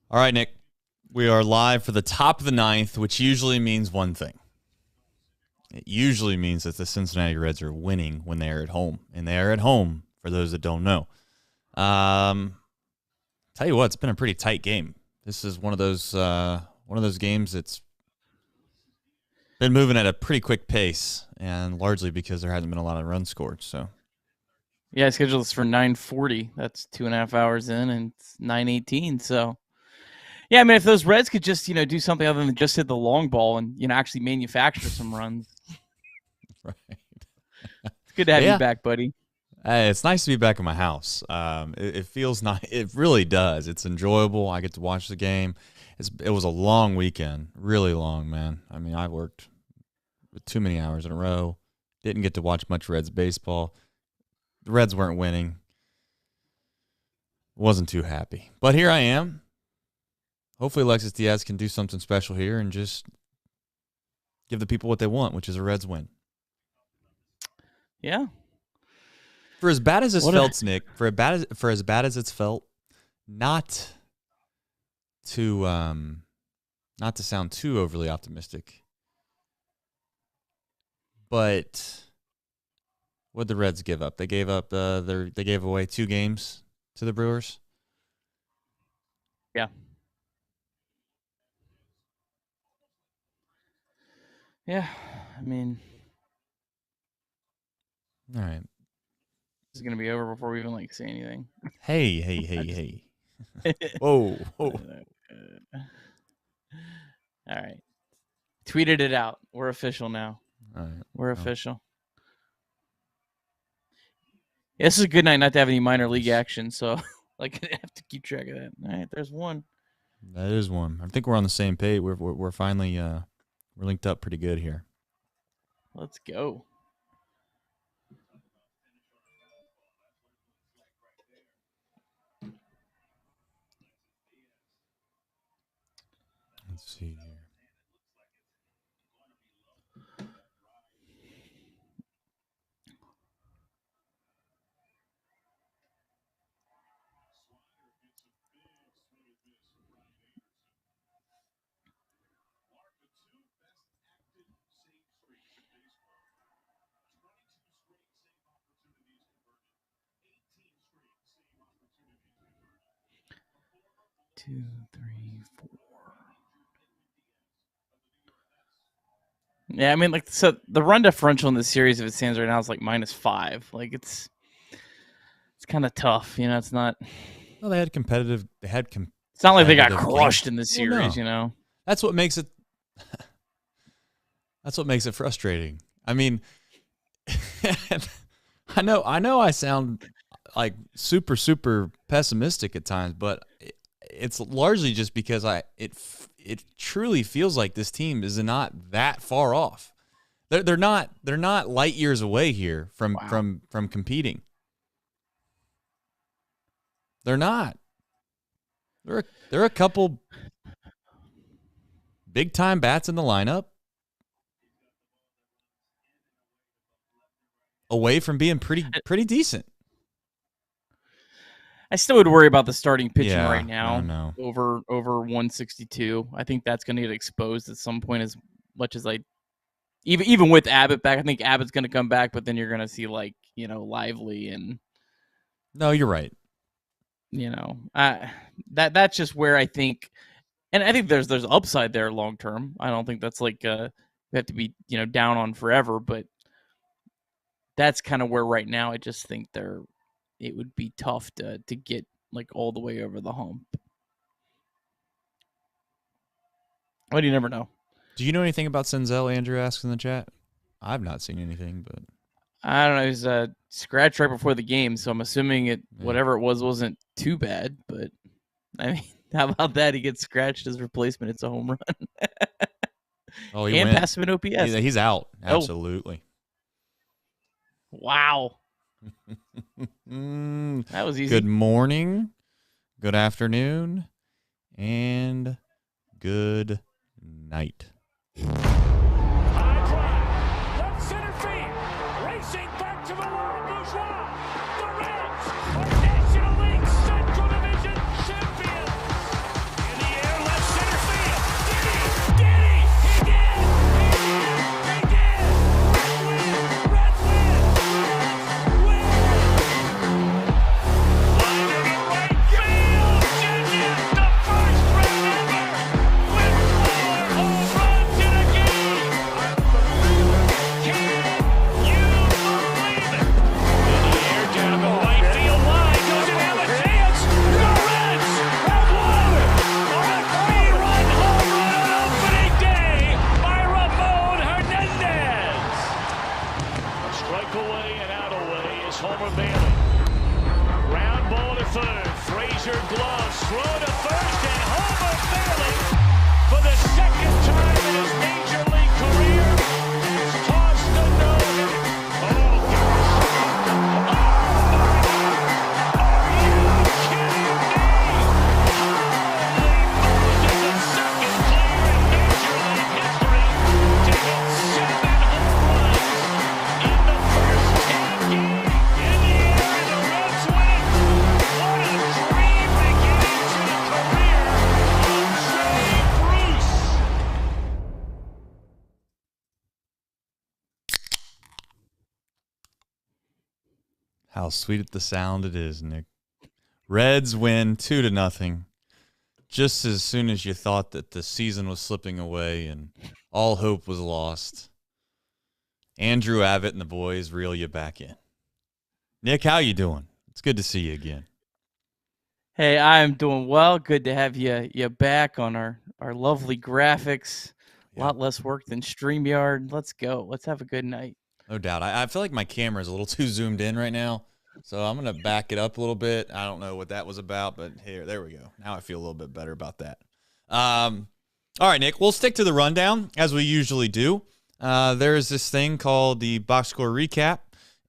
All right, Nick. We are live for the top of the ninth, which usually means one thing. It usually means that the Cincinnati Reds are winning when they are at home. And they are at home, for those that don't know. Tell you what, it's been a pretty tight game. This is one of those games that's been moving at a pretty quick pace, and largely because there hasn't been a lot of runs scored. So, yeah, scheduled this for 9:40. That's 2.5 hours in, and it's 9:18. So, yeah, I mean, if those Reds could just do something other than just hit the long ball and actually manufacture some runs. right. It's good to have you back, buddy. Hey, it's nice to be back in my house. It feels nice. It really does. It's enjoyable. I get to watch the game. It was a long weekend, really long, man. I mean, I worked too many hours in a row. Didn't get to watch much Reds baseball. The Reds weren't winning. Wasn't too happy. But here I am. Hopefully Alexis Diaz can do something special here and just give the people what they want, which is a Reds win. Yeah. For as bad as this felt, Nick, for as bad as it's felt, not to sound too overly optimistic, but what did the Reds give up? They gave up they gave away 2 games to the Brewers. Yeah. Yeah, I mean, all right. This is gonna be over before we even say anything. Hey. Whoa. All right. Tweeted it out. We're official now. All right. We're official. Yeah, this is a good night not to have any minor league action, so I have to keep track of that. All right, there's one. That is one. I think we're on the same page. We're finally we're linked up pretty good here. Let's go. Let's see here. Two, three, four. Yeah, I mean, so the run differential in the series, if it stands right now, is -5. It's kind of tough, It's not. Well, they had competitive. It's not like they got crushed in the series, no. That's what makes it. That's what makes it frustrating. I mean, I know. I sound like super pessimistic at times, but it's largely just because it truly feels like this team is not that far off. They're not light years away here from competing. They're not. There are a couple big time bats in the lineup away from being pretty decent. I still would worry about the starting pitching right now. No. Over 162. I think that's going to get exposed at some point. As much as even with Abbott back, I think Abbott's going to come back, but then you're going to see Lively and. No, you're right. That's just where I think, and I think there's upside there long term. I don't think that's we have to be down on forever, but that's kind of where right now I just think it would be tough to get all the way over the hump. But you never know. Do you know anything about Senzel? Andrew asks in the chat. I've not seen anything, but I don't know. He was scratched right before the game, so I'm assuming whatever it wasn't too bad. But I mean, how about that? He gets scratched as replacement. It's a home run. Oh, he and went. passive in OPS. He's out. Absolutely. Wow. That was easy. Good morning, good afternoon, and good night. High drive, left center field, racing back to the Laurent Bourgeois. The Reds are National League Central Division champions. How sweet the sound it is, Nick. Reds win 2-0. Just as soon as you thought that the season was slipping away and all hope was lost, Andrew Abbott and the boys reel you back in. Nick, how you doing? It's good to see you again. Hey, I am doing well. Good to have you back on our lovely graphics. A lot less work than StreamYard. Let's go. Let's have a good night. No doubt. I feel like my camera is a little too zoomed in right now, so I'm going to back it up a little bit. I don't know what that was about, but there we go. Now I feel a little bit better about that. All right, Nick, we'll stick to the rundown as we usually do. There's this thing called the box score recap,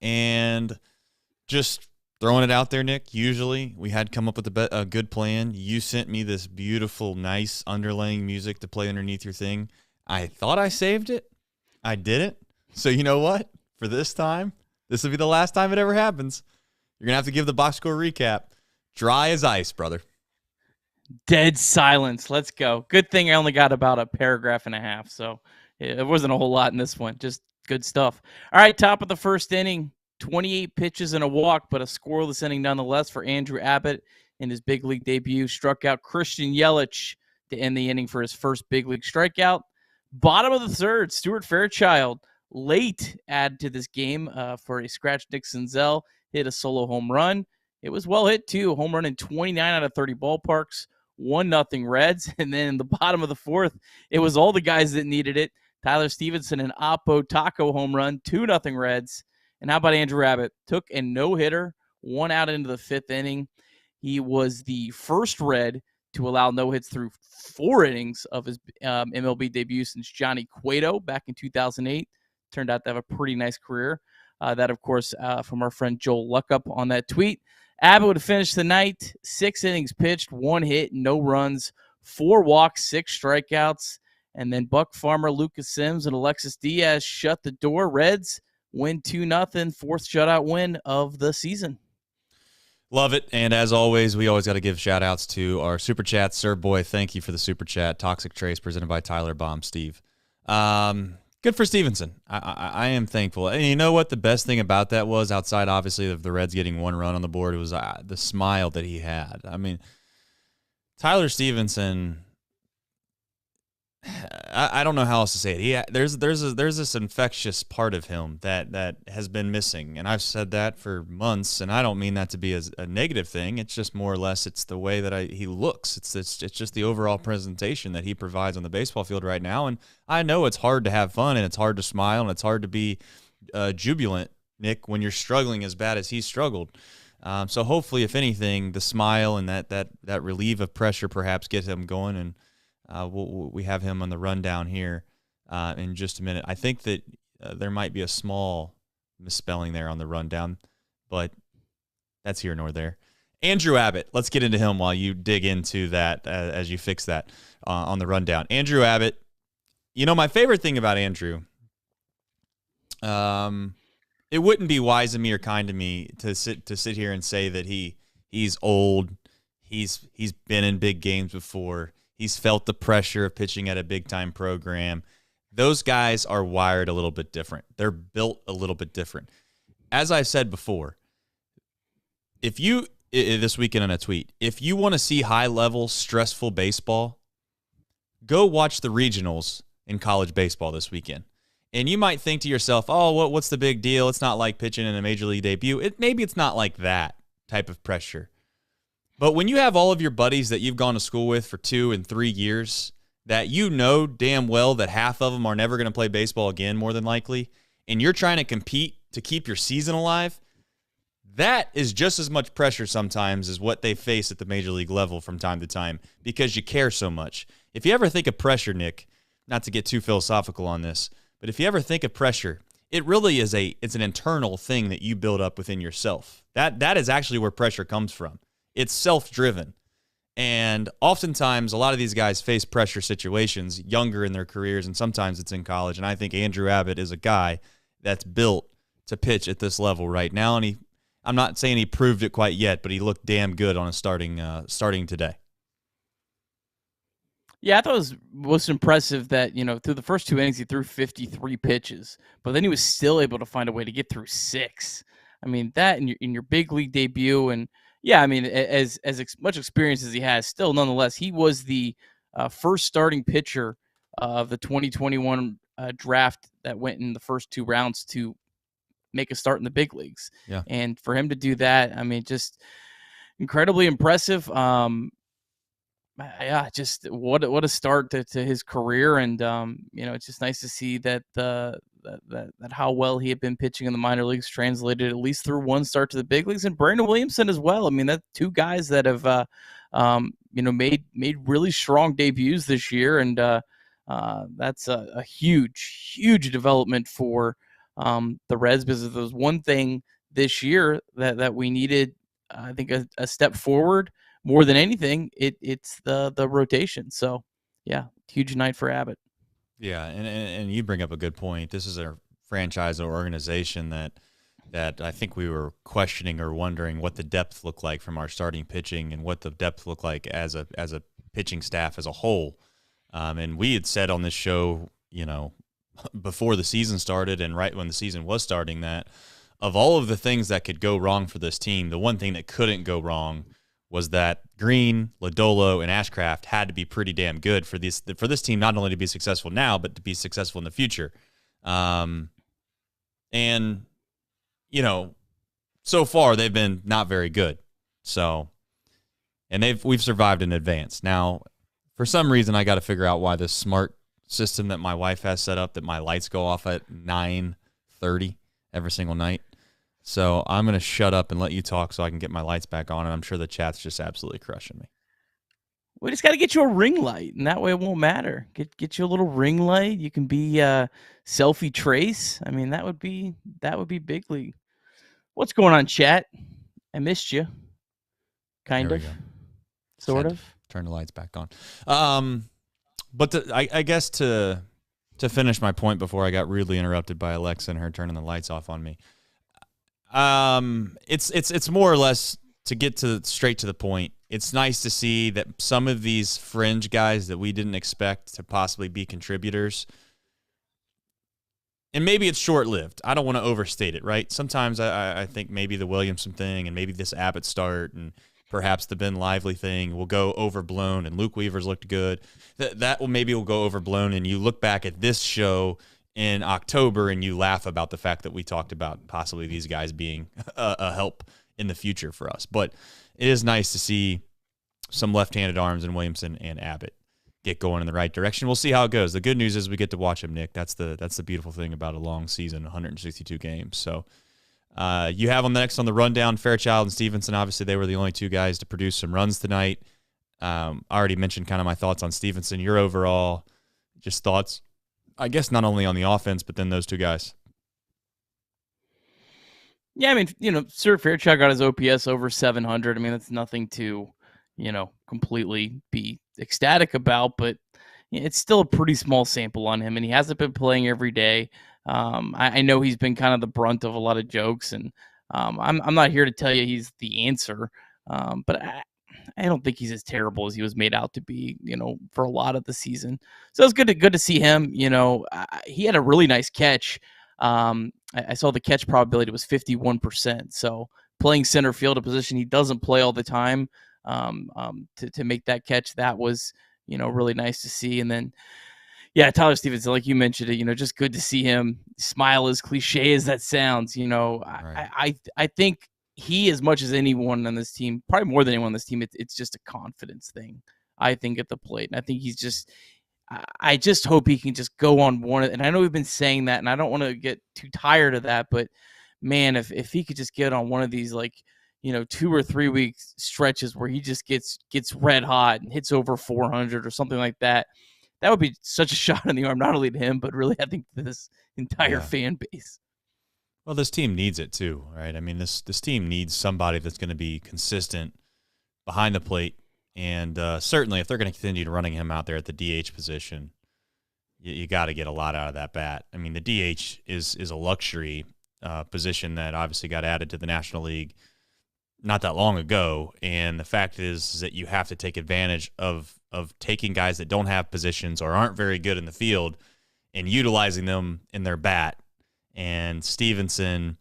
and just throwing it out there, Nick. Usually we had come up with a good plan. You sent me this beautiful, nice underlaying music to play underneath your thing. I thought I saved it. I didn't. So you know what? For this time, this will be the last time it ever happens. You're going to have to give the box score recap. Dry as ice, brother. Dead silence. Let's go. Good thing I only got about a paragraph and a half, so it wasn't a whole lot in this one. Just good stuff. All right, top of the first inning, 28 pitches and a walk, but a scoreless inning nonetheless for Andrew Abbott in his big league debut. Struck out Christian Yelich to end the inning for his first big league strikeout. Bottom of the third, Stuart Fairchild late added to this game for a scratch. Nick Senzel hit a solo home run. It was well hit, too. Home run in 29 out of 30 ballparks. 1-0 Reds. And then in the bottom of the fourth, it was all the guys that needed it. Tyler Stevenson and Oppo Taco home run. 2-0 Reds. And how about Andrew Abbott? Took a no-hitter, 1 out into the fifth inning. He was the first Red to allow no hits through 4 innings of his MLB debut since Johnny Cueto back in 2008. Turned out to have a pretty nice career. That, of course, from our friend Joel Luckup on that tweet. Abbott would finish the night, 6 innings pitched, 1 hit, no runs, 4 walks, 6 strikeouts. And then Buck Farmer, Lucas Sims, and Alexis Diaz shut the door. Reds win 2-0, fourth shutout win of the season. Love it. And as always, we always got to give shout outs to our super chat. Sir Boy, thank you for the super chat. Toxic Trace presented by Tyler Bomb Steve. Good for Stevenson. I am thankful. And you know what the best thing about that was, outside obviously of the Reds getting 1 run on the board, it was the smile that he had. I mean, Tyler Stevenson, I don't know how else to say it. There's this infectious part of him that has been missing, and I've said that for months. And I don't mean that to be a negative thing. It's just more or less it's the way that he looks. It's just the overall presentation that he provides on the baseball field right now. And I know it's hard to have fun, and it's hard to smile, and it's hard to be jubilant, Nick, when you're struggling as bad as he struggled. So hopefully, if anything, the smile and that relief of pressure perhaps get him going. And we have him on the rundown here in just a minute. I think that there might be a small misspelling there on the rundown, but that's here nor there. Andrew Abbott, let's get into him while you dig into that as you fix that on the rundown. Andrew Abbott, you know, my favorite thing about Andrew, it wouldn't be wise of me or kind of me to sit here and say that he's old, he's been in big games before. He's felt the pressure of pitching at a big-time program. Those guys are wired a little bit different. They're built a little bit different. As I said before, this weekend on a tweet, if you want to see high-level, stressful baseball, go watch the regionals in college baseball this weekend. And you might think to yourself, oh, what's the big deal? It's not like pitching in a major league debut. Maybe it's not like that type of pressure. But when you have all of your buddies that you've gone to school with for 2 and 3 years, that you know damn well that half of them are never going to play baseball again, more than likely, and you're trying to compete to keep your season alive, that is just as much pressure sometimes as what they face at the major league level from time to time, because you care so much. If you ever think of pressure, Nick, not to get too philosophical on this, but if you ever think of pressure, it really is it's an internal thing that you build up within yourself. That is actually where pressure comes from. It's self-driven. And oftentimes, a lot of these guys face pressure situations younger in their careers, and sometimes it's in college. And I think Andrew Abbott is a guy that's built to pitch at this level right now. And I'm not saying he proved it quite yet, but he looked damn good on a starting today. Yeah, I thought it was most impressive that, through the first 2 innings, he threw 53 pitches, but then he was still able to find a way to get through 6. I mean, that in your big league debut, and yeah, I mean, as much experience as he has, still nonetheless, he was the first starting pitcher of the 2021 draft that went in the first 2 rounds to make a start in the big leagues. Yeah. And for him to do that, I mean, just incredibly impressive. Yeah, just what a start to his career, and it's just nice to see that that how well he had been pitching in the minor leagues translated at least through one start to the big leagues, and Brandon Williamson as well. I mean, that's 2 guys that have made really strong debuts this year, and that's a huge development for the Reds, because if there was one thing this year that we needed, I think a step forward. More than anything, it's the rotation. So, yeah, huge night for Abbott. Yeah, and you bring up a good point. This is a franchise or organization that I think we were questioning or wondering what the depth looked like from our starting pitching and what the depth looked like as a pitching staff as a whole. And we had said on this show, before the season started and right when the season was starting, that of all of the things that could go wrong for this team, the one thing that couldn't go wrong was that Green, Lodolo, and Ashcraft had to be pretty damn good for this team, not only to be successful now, but to be successful in the future. And, so far they've been not very good. So, and we've survived in advance. Now, for some reason, I got to figure out why this smart system that my wife has set up, that my lights go off at 9:30 every single night. So I'm going to shut up and let you talk so I can get my lights back on, and I'm sure the chat's just absolutely crushing me. We just got to get you a ring light, and that way it won't matter. Get you a little ring light. You can be selfie trace. I mean, that would be big league. What's going on, chat? I missed you. Kind of. Sort of. Turn the lights back on. But I guess to finish my point before I got rudely interrupted by Alexa and her turning the lights off on me. It's more or less, to get straight to the point. It's nice to see that some of these fringe guys that we didn't expect to possibly be contributors, and maybe it's short-lived. I don't want to overstate it, right? Sometimes I think maybe the Williamson thing and maybe this Abbott start and perhaps the Ben Lively thing will go overblown, and Luke Weaver's looked good. That will go overblown, and you look back at this show in October and you laugh about the fact that we talked about possibly these guys being a help in the future for us. But it is nice to see some left-handed arms in Williamson and Abbott get going in the right direction. We'll see how it goes. The good news is we get to watch them, Nick. That's the beautiful thing about a long season, 162 games. So you have them next on the rundown, Fairchild and Stevenson. Obviously, they were the only 2 guys to produce some runs tonight. I already mentioned kind of my thoughts on Stevenson. Your overall just thoughts, I guess, not only on the offense, but then those 2 guys. Yeah, I mean, Sir Fairchild got his OPS over 700. I mean, that's nothing to, completely be ecstatic about, but it's still a pretty small sample on him, and he hasn't been playing every day. I know he's been kind of the brunt of a lot of jokes, and I'm not here to tell you he's the answer, but I don't think he's as terrible as he was made out to be, for a lot of the season. So it's good to see him. He had a really nice catch. I saw the catch probability was 51%. So playing center field, a position he doesn't play all the time, to make that catch, that was, really nice to see. And then, yeah, Tyler Stevenson, like you mentioned it, just good to see him smile, as cliche as that sounds. Right. I think he, as much as anyone on this team, probably more than anyone on this team, it's just a confidence thing, I think, at the plate. And I think I just hope he can just go on one. And I know we've been saying that, and I don't want to get too tired of that, but man, if he could just get on one of these, 2 or 3 week stretches where he just gets red hot and hits over 400 or something like that, that would be such a shot in the arm, not only to him, but really, I think, to this entire fan base. Well, this team needs it too, right? I mean, this team needs somebody that's going to be consistent behind the plate. And certainly, if they're going to continue running him out there at the DH position, you got to get a lot out of that bat. I mean, the DH is a luxury position that obviously got added to the National League not that long ago. And the fact is that you have to take advantage of taking guys that don't have positions or aren't very good in the field and utilizing them in their bat. And Stevenson,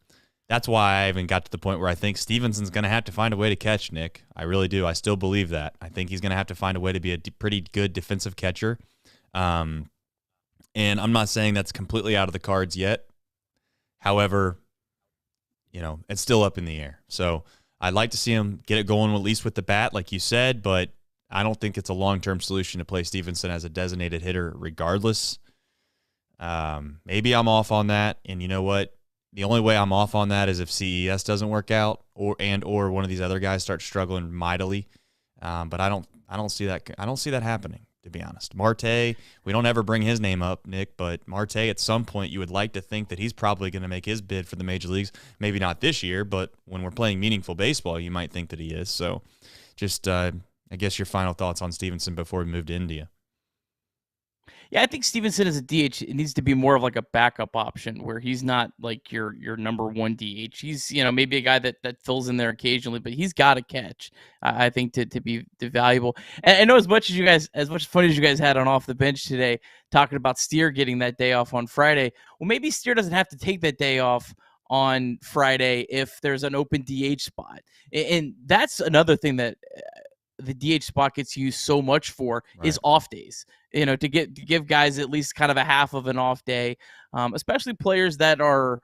That's why I even got to the point where I think Stevenson's going to have to find a way to catch, Nick. I really do. I still believe that. I think he's going to have to find a way to be a pretty good defensive catcher. And I'm not saying that's completely out of the cards yet. However, it's still up in the air. So I'd like to see him get it going at least with the bat, like you said, but I don't think it's a long-term solution to play Stevenson as a designated hitter regardless. Maybe I'm off on that, and you know what? The only way I'm off on that is if CES doesn't work out, or one of these other guys starts struggling mightily. But I don't see that. I don't see that happening, to be honest. Marte, we don't ever bring his name up, Nick, but Marte, at some point, you would like to think that he's probably going to make his bid for the major leagues. Maybe not this year, but when we're playing meaningful baseball, you might think that he is. So, just I guess your final thoughts on Stevenson before we move to India. Yeah, I think Stevenson as a DH, it needs to be more of like a backup option where he's not like your number one DH. He's, maybe a guy that fills in there occasionally, but he's got to catch, I think, to be valuable. And I know as much fun as you guys had on Off the Bench today, talking about Steer getting that day off on Friday. Well, maybe Steer doesn't have to take that day off on Friday if there's an open DH spot. And that's another thing that the DH spot gets used so much for, right, is off days. To give guys at least kind of a half of an off day, especially players that are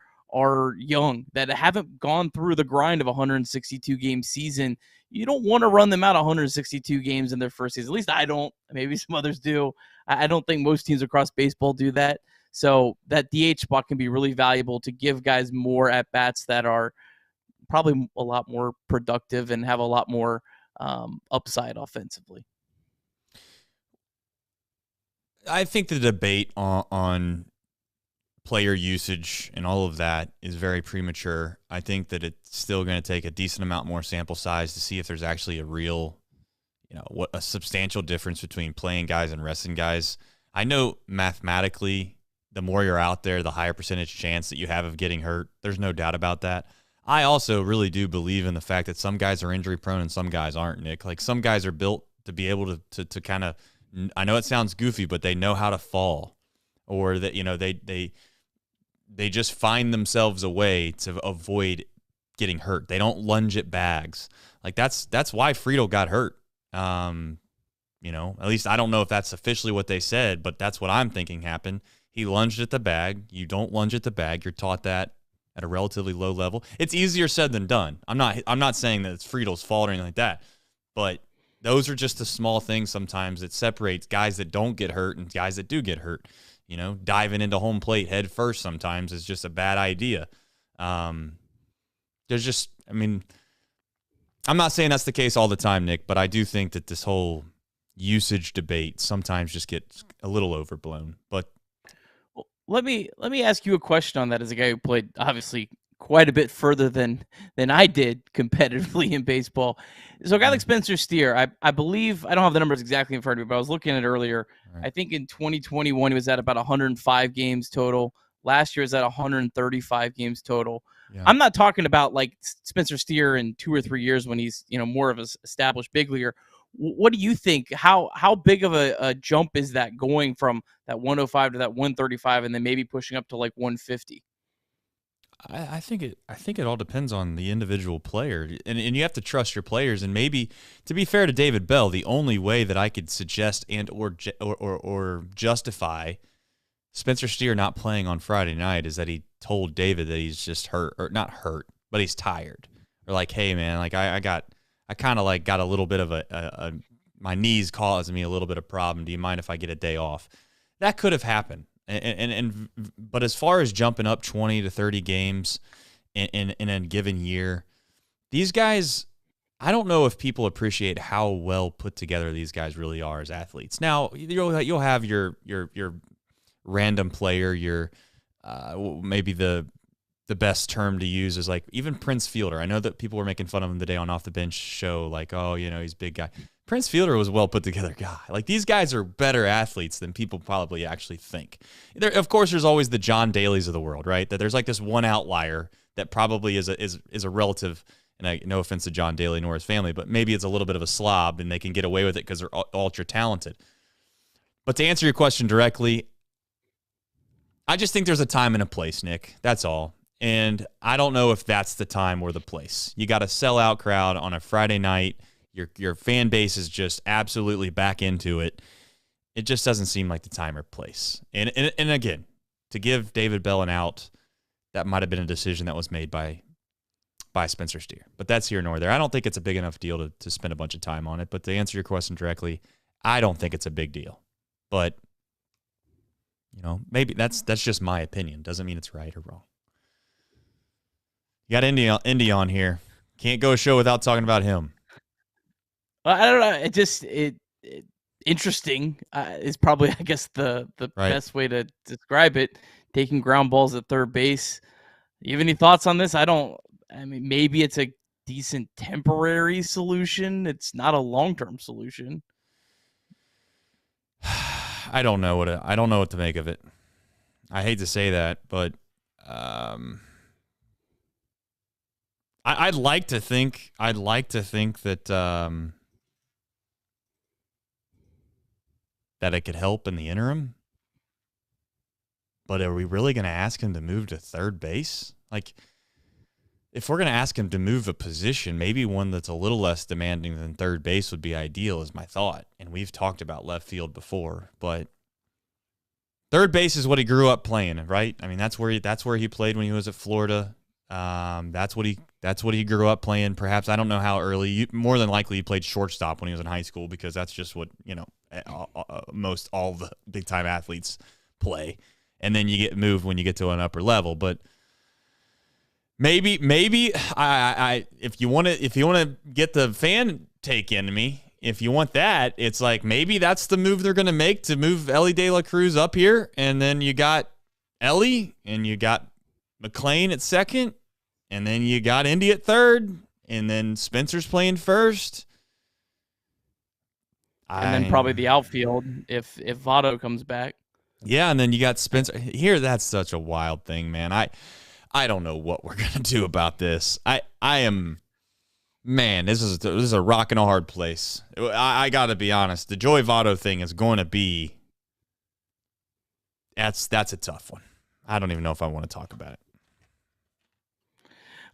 young, that haven't gone through the grind of a 162 game season. You don't want to run them out 162 games in their first season. At least I don't. Maybe some others do. I don't think most teams across baseball do that. So that DH spot can be really valuable to give guys more at bats that are probably a lot more productive and have a lot more upside offensively. I think the debate on player usage and all of that is very premature. I think that it's still going to take a decent amount more sample size to see if there's actually a real, a substantial difference between playing guys and resting guys. I know mathematically, the more you're out there, the higher percentage chance that you have of getting hurt. There's no doubt about that. I also really do believe in the fact that some guys are injury prone and some guys aren't, Nick. Like, some guys are built to be able to kind of, I know it sounds goofy, but they know how to fall, or that, they just find themselves a way to avoid getting hurt. They don't lunge at bags. Like, that's why Friedel got hurt. At least I don't know if that's officially what they said, but that's what I'm thinking happened. He lunged at the bag. You don't lunge at the bag. You're taught that at a relatively low level. It's easier said than done. I'm not saying that it's Friedel's fault or anything like that, but those are just the small things sometimes that separates guys that don't get hurt and guys that do get hurt. Diving into home plate head first sometimes is just a bad idea. I'm not saying that's the case all the time, Nick, but I do think that this whole usage debate sometimes just gets a little overblown. But let me ask you a question on that, as a guy who played obviously quite a bit further than I did competitively in baseball. So a guy like Spencer Steer, I believe, I don't have the numbers exactly in front of me, but I was looking at it earlier. Right. I think in 2021 he was at about 105 games total. Last year was at 135 games total. Yeah. I'm not talking about like Spencer Steer in 2 or 3 years when he's more of an established big leaguer. What do you think? How big of a jump is that, going from that 105 to that 135 and then maybe pushing up to like 150? I think it all depends on the individual player, and you have to trust your players. And maybe, to be fair to David Bell, the only way that I could suggest and or justify Spencer Steer not playing on Friday night is that he told David that he's just hurt, or not hurt, but he's tired, or like, hey man, like I kind of like got a little bit of my knees causing me a little bit of problem. Do you mind if I get a day off? That could have happened. But as far as jumping up 20 to 30 games in a given year, these guys, I don't know if people appreciate how well put together these guys really are as athletes. Now, you'll have your random player, your maybe the best term to use is like even Prince Fielder. I know that people were making fun of him today on Off the Bench show, like, oh, he's a big guy. Prince Fielder was a well put together guy. Like, these guys are better athletes than people probably actually think. Of course, there's always the John Daly's of the world, right? That there's like this one outlier that probably is a relative. And no offense to John Daly nor his family, but maybe it's a little bit of a slob and they can get away with it because they're ultra talented. But to answer your question directly, I just think there's a time and a place, Nick. That's all. And I don't know if that's the time or the place. You got a sellout crowd on a Friday night. Your fan base is just absolutely back into it. It just doesn't seem like the time or place. And again, to give David Bell an out, that might have been a decision that was made by Spencer Steer. But that's here nor there. I don't think it's a big enough deal to spend a bunch of time on it. But to answer your question directly, I don't think it's a big deal. But, maybe that's just my opinion. Doesn't mean it's right or wrong. You got Indy on here. Can't go a show without talking about him. Well, I don't know. It interesting is probably, I guess, the Right. best way to describe it. Taking ground balls at third base. You have any thoughts on this? Maybe it's a decent temporary solution. It's not a long-term solution. I don't know what to make of it. I hate to say that, but I'd like to think that that it could help in the interim. But are we really going to ask him to move to third base? Like, if we're going to ask him to move a position, maybe one that's a little less demanding than third base would be ideal, is my thought. And we've talked about left field before, but third base is what he grew up playing, right? I mean, that's where he played when he was at Florida. That's what he grew up playing. Perhaps, I don't know how early. More than likely, he played shortstop when he was in high school, because that's just what most all the big time athletes play. And then you get moved when you get to an upper level. But maybe I if you want to get the fan take into me, if you want that, it's like maybe that's the move they're going to make, to move Elly De La Cruz up here, and then you got Elly and you got McLean at second, and then you got Indy at third, and then Spencer's playing first. And then probably the outfield if Votto comes back. Yeah, and then you got Spencer. Here, that's such a wild thing, man. I don't know what we're gonna do about this. I am, man. This is a rock and a hard place. I got to be honest. The Joey Votto thing is going to be. That's a tough one. I don't even know if I want to talk about it.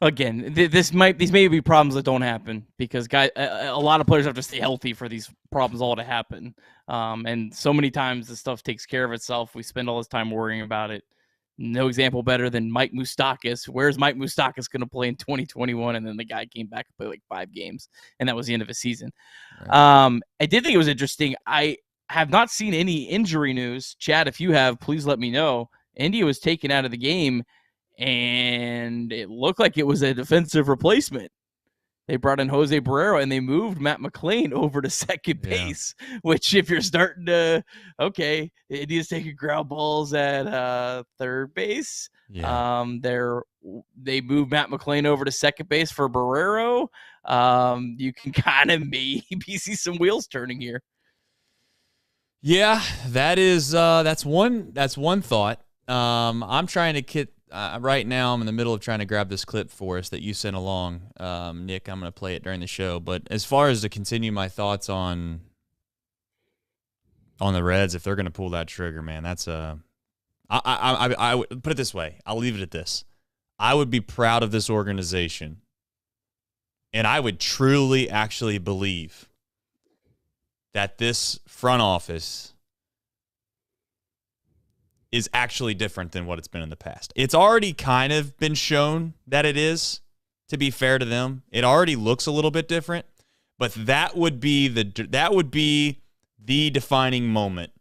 Again, these may be problems that don't happen, because a lot of players have to stay healthy for these problems all to happen. And so many times the stuff takes care of itself. We spend all this time worrying about it. No example better than Mike Moustakas. Where's Mike Moustakas going to play in 2021? And then the guy came back and played like 5 games, and that was the end of his season. Right. I did think it was interesting. I have not seen any injury news. Chad, if you have, please let me know. India was taken out of the game, and it looked like it was a defensive replacement. They brought in Jose Barrero, and they moved Matt McLean over to second base, which, if you're starting to, okay, India's taking ground balls at third base. Yeah. They moved Matt McLean over to second base for Barrero. You can kind of maybe see some wheels turning here. Yeah, that's one thought. I'm trying to get right now. I'm in the middle of trying to grab this clip for us that you sent along, Nick. I'm going to play it during the show. But as far as to continue my thoughts on the Reds, if they're going to pull that trigger, man, that's I would put it this way. I'll leave it at this. I would be proud of this organization, and I would truly actually believe that this front office is actually different than what it's been in the past. It's already kind of been shown that it is, to be fair to them. It already looks a little bit different, but that would be the defining moment,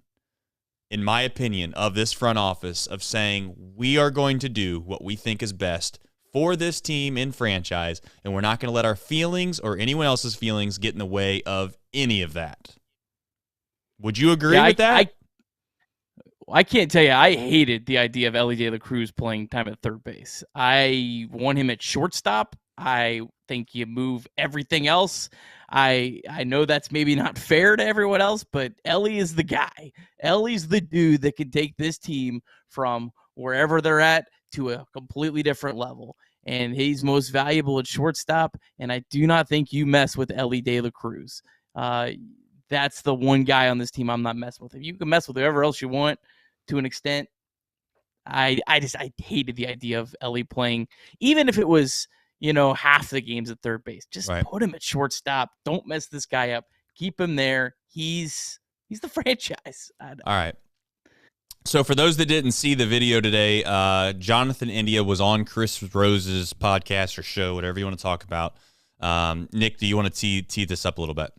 in my opinion, of this front office, of saying we are going to do what we think is best for this team in franchise, and we're not going to let our feelings or anyone else's feelings get in the way of any of that. Would you agree with that? I can't tell you. I hated the idea of Elly De La Cruz playing time at third base. I want him at shortstop. I think you move everything else. I know that's maybe not fair to everyone else, but Elly is the guy. Elly's the dude that can take this team from wherever they're at to a completely different level. And he's most valuable at shortstop, and I do not think you mess with Elly De La Cruz. That's the one guy on this team I'm not messing with. If you can mess with whoever else you want to an extent, I hated the idea of Ellie playing, even if it was, half the games at third base. Just put him at shortstop. Don't mess this guy up. Keep him there. He's the franchise. All right. So for those that didn't see the video today, Jonathan India was on Chris Rose's podcast or show, whatever you want to talk about. Nick, do you want to tee this up a little bit?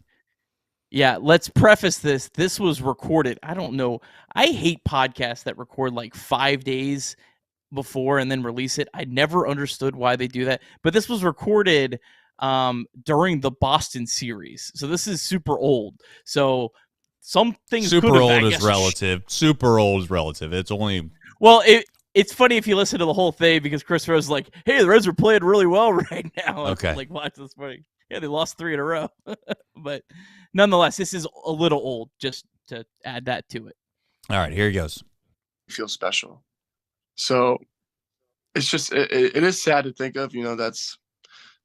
Yeah, let's preface this. This was recorded. I don't know. I hate podcasts that record like 5 days before and then release it. I never understood why they do that. But this was recorded during the Boston series. So this is super old. So some things super old is relative. Super old is relative. It's only it's funny if you listen to the whole thing because Chris Rose is like, hey, the Reds are playing really well right now. Okay. Like, watch this morning. Yeah, they lost 3 in a row. But nonetheless, this is a little old, just to add that to it. All right, here he goes. Feel special. So it's just, it is sad to think of, that's,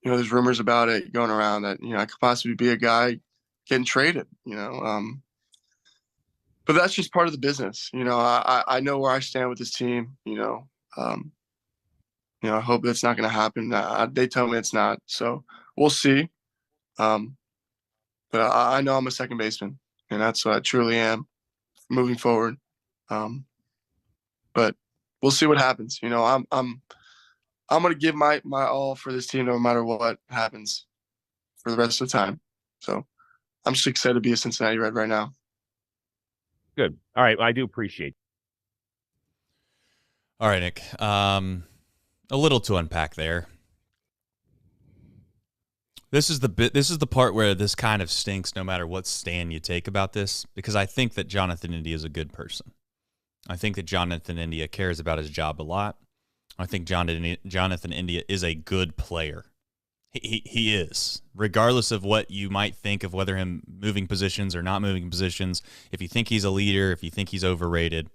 there's rumors about it going around that, I could possibly be a guy getting traded, but that's just part of the business. I know where I stand with this team, I hope that's not going to happen. They tell me it's not. So we'll see. But I know I'm a second baseman, and that's what I truly am moving forward. But we'll see what happens. I'm going to give my all for this team no matter what happens for the rest of the time. So I'm just excited to be a Cincinnati Red right now. Good. All right. I do appreciate. All right, Nick. A little to unpack there. This is the part where this kind of stinks no matter what stand you take about this, because I think that Jonathan India is a good person. I think that Jonathan India cares about his job a lot. I think Jonathan India is a good player. He is, regardless of what you might think of whether him moving positions or not moving positions. If you think he's a leader, if you think he's overrated,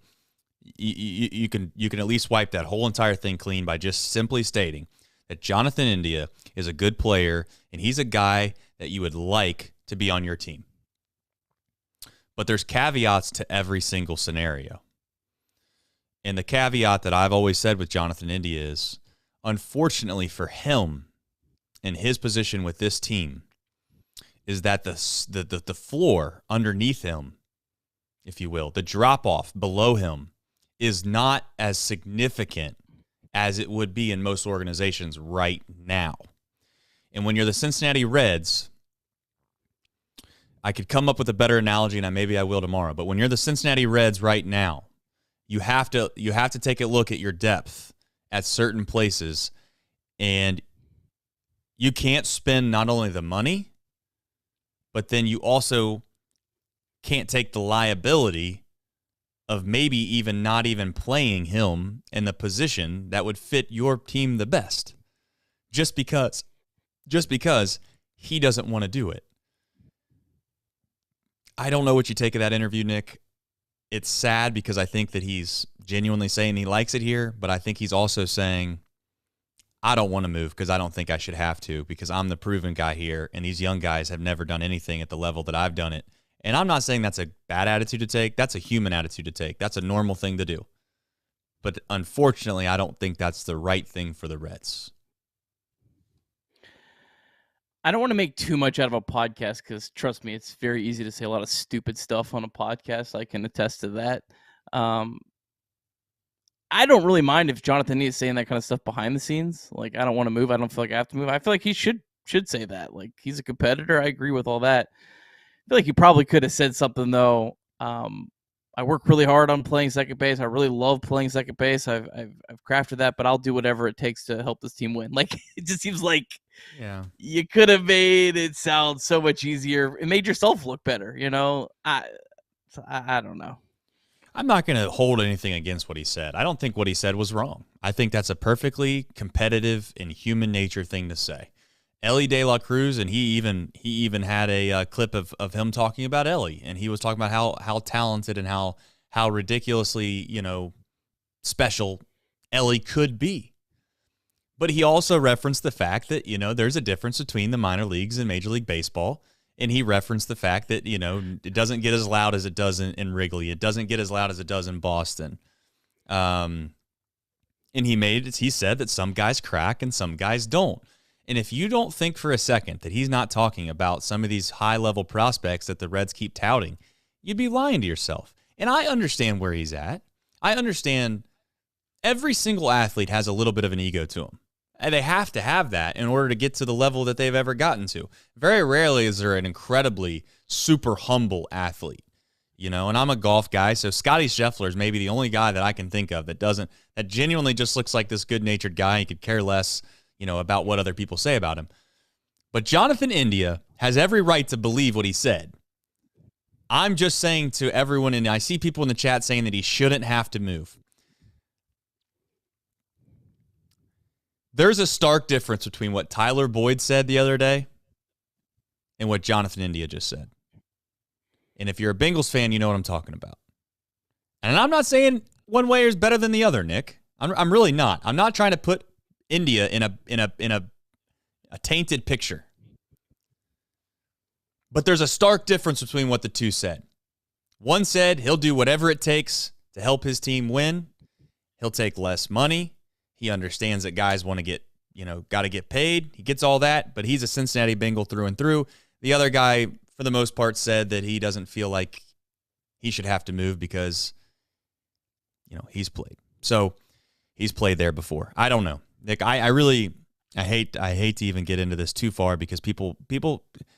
you can at least wipe that whole entire thing clean by just simply stating that Jonathan India is a good player, and he's a guy that you would like to be on your team. But there's caveats to every single scenario. And the caveat that I've always said with Jonathan India is, unfortunately for him, in his position with this team, is that the floor underneath him, if you will, the drop-off below him, is not as significant as it would be in most organizations right now. And when you're the Cincinnati Reds, I could come up with a better analogy, and maybe I will tomorrow, but when you're the Cincinnati Reds right now, you have to take a look at your depth at certain places, and you can't spend not only the money, but then you also can't take the liability of maybe even not even playing him in the position that would fit your team the best, just because he doesn't want to do it. I don't know what you take of that interview, Nick. It's sad because I think that he's genuinely saying he likes it here, but I think he's also saying, I don't want to move because I don't think I should have to, because I'm the proven guy here, and these young guys have never done anything at the level that I've done it. And I'm not saying that's a bad attitude to take. That's a human attitude to take. That's a normal thing to do. But unfortunately, I don't think that's the right thing for the Reds. I don't want to make too much out of a podcast because, trust me, it's very easy to say a lot of stupid stuff on a podcast. I can attest to that. I don't really mind if Jonathan is saying that kind of stuff behind the scenes. Like, I don't want to move. I don't feel like I have to move. I feel like he should say that. Like, he's a competitor. I agree with all that. I feel like he probably could have said something, though. I work really hard on playing second base. I really love playing second base. I've crafted that, but I'll do whatever it takes to help this team win. Like, it just seems like you could have made it sound so much easier. It made yourself look better, I don't know. I'm not going to hold anything against what he said. I don't think what he said was wrong. I think that's a perfectly competitive and human nature thing to say. Ellie De La Cruz, and he even had a clip of him talking about Ellie, and he was talking about how talented and how ridiculously special Ellie could be. But he also referenced the fact that there's a difference between the minor leagues and Major League Baseball, and he referenced the fact that it doesn't get as loud as it does in Wrigley. It doesn't get as loud as it does in Boston. And he said that some guys crack and some guys don't. And if you don't think for a second that he's not talking about some of these high-level prospects that the Reds keep touting, you'd be lying to yourself. And I understand where he's at. I understand every single athlete has a little bit of an ego to them. And they have to have that in order to get to the level that they've ever gotten to. Very rarely is there an incredibly super humble athlete. And I'm a golf guy, so Scotty Scheffler is maybe the only guy that I can think of that genuinely just looks like this good-natured guy. He could care less, about what other people say about him. But Jonathan India has every right to believe what he said. I'm just saying to everyone, and I see people in the chat saying that he shouldn't have to move. There's a stark difference between what Tyler Boyd said the other day and what Jonathan India just said. And if you're a Bengals fan, you know what I'm talking about. And I'm not saying one way is better than the other, Nick. I'm really not. I'm not trying to put India in a tainted picture. But there's a stark difference between what the two said. One said he'll do whatever it takes to help his team win. He'll take less money. He understands that guys want to get, got to get paid. He gets all that, but he's a Cincinnati Bengal through and through. The other guy, for the most part, said that he doesn't feel like he should have to move because, he's played. So he's played there before. I don't know. Nick, I hate to even get into this too far because people,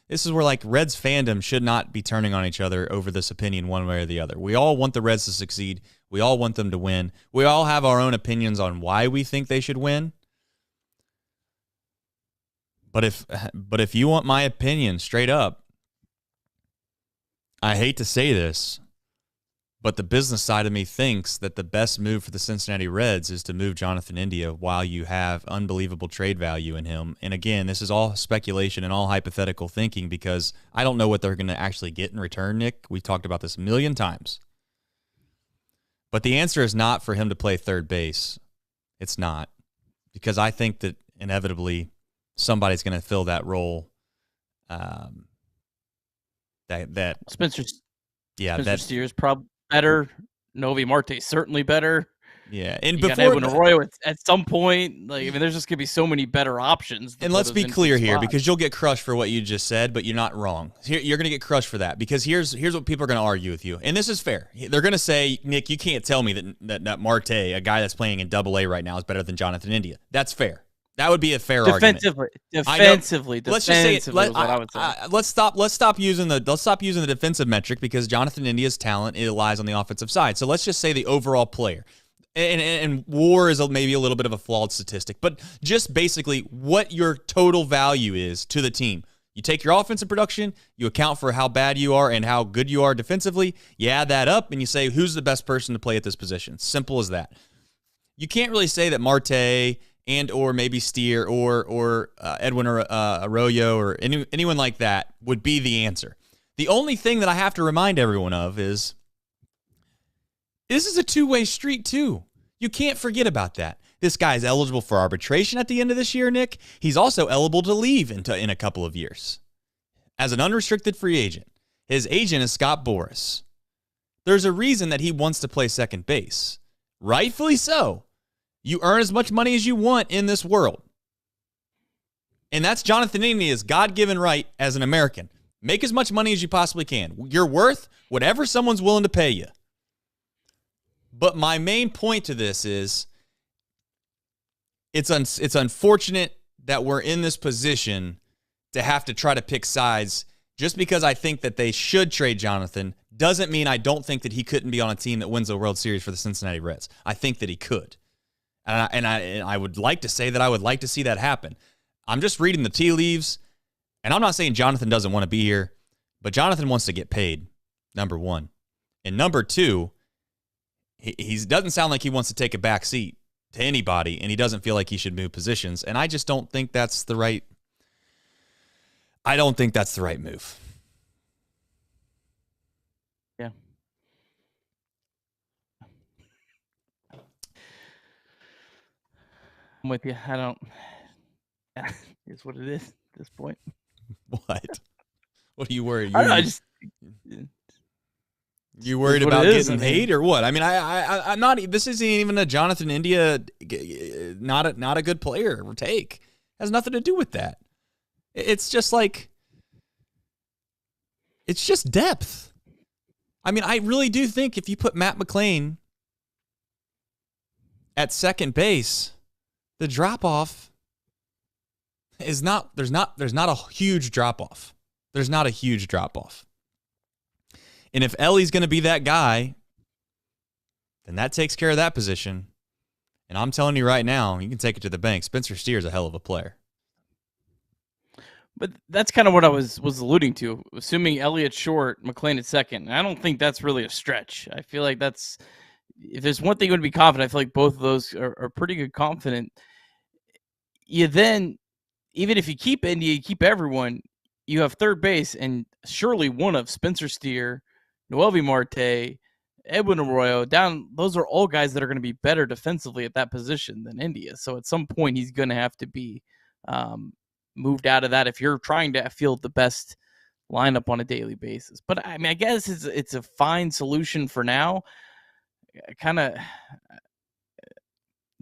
this is where like Reds fandom should not be turning on each other over this opinion one way or the other. We all want the Reds to succeed. We all want them to win. We all have our own opinions on why we think they should win. But if you want my opinion straight up, I hate to say this, but the business side of me thinks that the best move for the Cincinnati Reds is to move Jonathan India while you have unbelievable trade value in him. And again, this is all speculation and all hypothetical thinking because I don't know what they're going to actually get in return, Nick. We talked about this a million times. But the answer is not for him to play third base. It's not. Because I think that inevitably somebody's going to fill that role. Spencer Steer's probably better. Novi Marte's certainly better. Yeah, and you before Edwin Arroyo at some point, there's just gonna be so many better options. And let's be clear here, because you'll get crushed for what you just said, but you're not wrong. You're gonna get crushed for that because here's what people are gonna argue with you, and this is fair. They're gonna say, Nick, you can't tell me that Marte, a guy that's playing in Double-A right now, is better than Jonathan India. That's fair. That would be a fair argument. Defensively, let's just say what I would say. Let's stop using the defensive metric because Jonathan India's talent, it lies on the offensive side. So let's just say the overall player. And WAR is maybe a little bit of a flawed statistic, but just basically what your total value is to the team. You take your offensive production, you account for how bad you are and how good you are defensively, you add that up, and you say, who's the best person to play at this position? Simple as that. You can't really say that Marte and or maybe Steer or Edwin Arroyo or anyone like that would be the answer. The only thing that I have to remind everyone of is this is a two-way street too. You can't forget about that. This guy's eligible for arbitration at the end of this year, Nick. He's also eligible to leave in a couple of years as an unrestricted free agent. His agent is Scott Boras. There's a reason that he wants to play second base. Rightfully so. You earn as much money as you want in this world. And that's Jonathan India's God-given right as an American. Make as much money as you possibly can. You're worth whatever someone's willing to pay you. But my main point to this is it's unfortunate that we're in this position to have to try to pick sides. Just because I think that they should trade Jonathan doesn't mean I don't think that he couldn't be on a team that wins a World Series for the Cincinnati Reds. I think that he could. And I would like to say that I would like to see that happen. I'm just reading the tea leaves, and I'm not saying Jonathan doesn't want to be here, but Jonathan wants to get paid, number one. And number two, he doesn't sound like he wants to take a back seat to anybody, and he doesn't feel like he should move positions. And I just don't think that's the right move. Yeah. I'm with you. I don't. It's what it is at this point. What? What are you worried? I just. You worried what about it is, getting I mean. hate or what? I mean, I'm not. This isn't even a Jonathan India, not a good player take. Has nothing to do with that. It's just like, it's just depth. I mean, I really do think if you put Matt McLain at second base, the drop off is not. There's not a huge drop off. There's not a huge drop off. And if Ellie's going to be that guy, then that takes care of that position. And I'm telling you right now, you can take it to the bank. Spencer Steer's a hell of a player. But that's kind of what I was alluding to. Assuming Elliott's short, McLean at second. And I don't think that's really a stretch. I feel like that's, if there's one thing you would be confident, I feel like both of those are pretty good confident. You then, even if you keep India, you keep everyone, you have third base, and surely one of Spencer Steer, Noelvi Marte, Edwin Arroyo, those are all guys that are going to be better defensively at that position than India. So at some point, he's going to have to be moved out of that if you're trying to field the best lineup on a daily basis. But I mean, I guess it's a fine solution for now.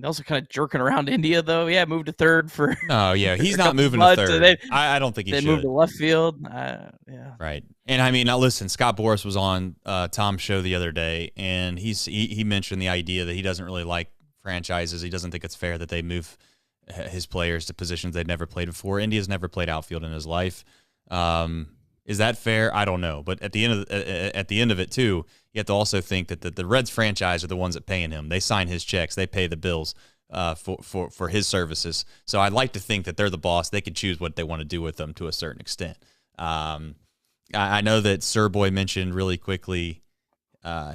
Also kind of jerking around India, though. Yeah, moved to third for. Oh, yeah. He's not moving to third. I don't think he should. They moved to left field. Yeah. Right. And I mean, now listen, Scott Boras was on Thom's show the other day, and he mentioned the idea that he doesn't really like franchises. He doesn't think it's fair that they move his players to positions they'd never played before. India's never played outfield in his life. Is that fair? I don't know. But at the end of it too, you have to also think that the Reds franchise are the ones that paying him. They sign his checks. They pay the bills for his services. So I'd like to think that they're the boss. They can choose what they want to do with them to a certain extent. I know that Sir Boy mentioned really quickly.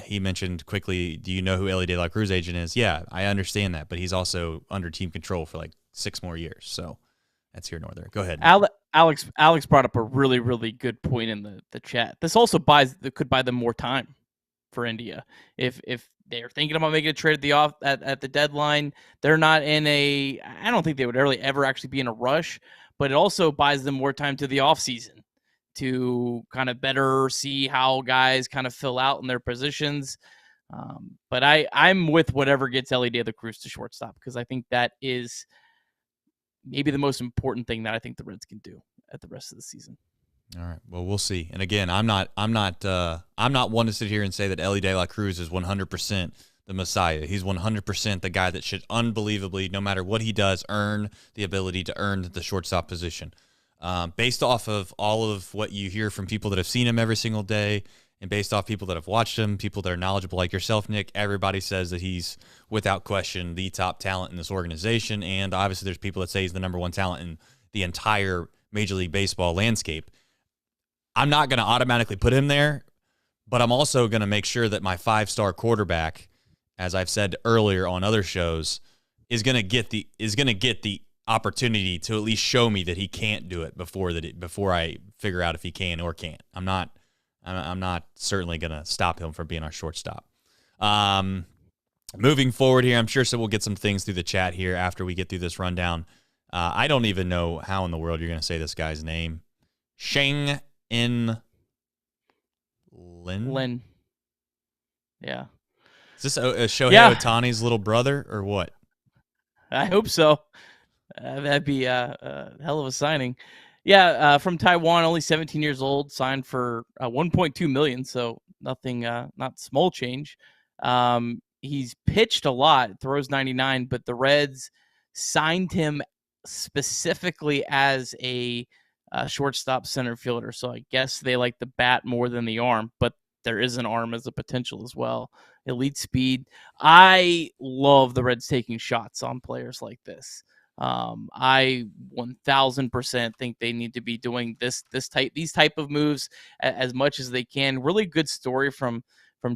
He mentioned quickly, do you know who Ellie De La Cruz agent is? Yeah, I understand that, but he's also under team control for like 6 more years. So that's here nor there. Go ahead. Alex brought up a really, really good point in the chat. This also could buy them more time for India. If they're thinking about making a trade at the deadline, they're not in a. I don't think they would ever actually be in a rush. But it also buys them more time to the offseason to kind of better see how guys kind of fill out in their positions. But I'm with whatever gets Ellie De La Cruz to shortstop, because I think that is maybe the most important thing that I think the Reds can do at the rest of the season. All right. Well, we'll see. And again, I'm not one to sit here and say that Ellie De La Cruz is 100% the Messiah. He's 100% the guy that should unbelievably, no matter what he does, earn the ability to earn the shortstop position. Based off of all of what you hear from people that have seen him every single day, and based off people that have watched him, people that are knowledgeable like yourself, Nick, everybody says that he's, without question, the top talent in this organization. And obviously there's people that say he's the number one talent in the entire Major League Baseball landscape. I'm not going to automatically put him there, but I'm also going to make sure that my 5-star quarterback, as I've said earlier on other shows, is going to get the opportunity to at least show me that he can't do it before I figure out if he can or can't. I'm not certainly going to stop him from being our shortstop. Moving forward here, I'm sure we'll get some things through the chat here after we get through this rundown. I don't even know how in the world you're going to say this guy's name. Sheng-In Lin? Yeah. Is this Shohei Ohtani's little brother or what? I hope so. That'd be a hell of a signing. Yeah, from Taiwan, only 17 years old, signed for $1.2 million, so nothing, not small change. He's pitched a lot, throws 99, but the Reds signed him specifically as a shortstop center fielder. So I guess they like the bat more than the arm, but there is an arm as a potential as well. Elite speed. I love the Reds taking shots on players like this. I 1000% think they need to be doing these type of moves as much as they can. Really good story from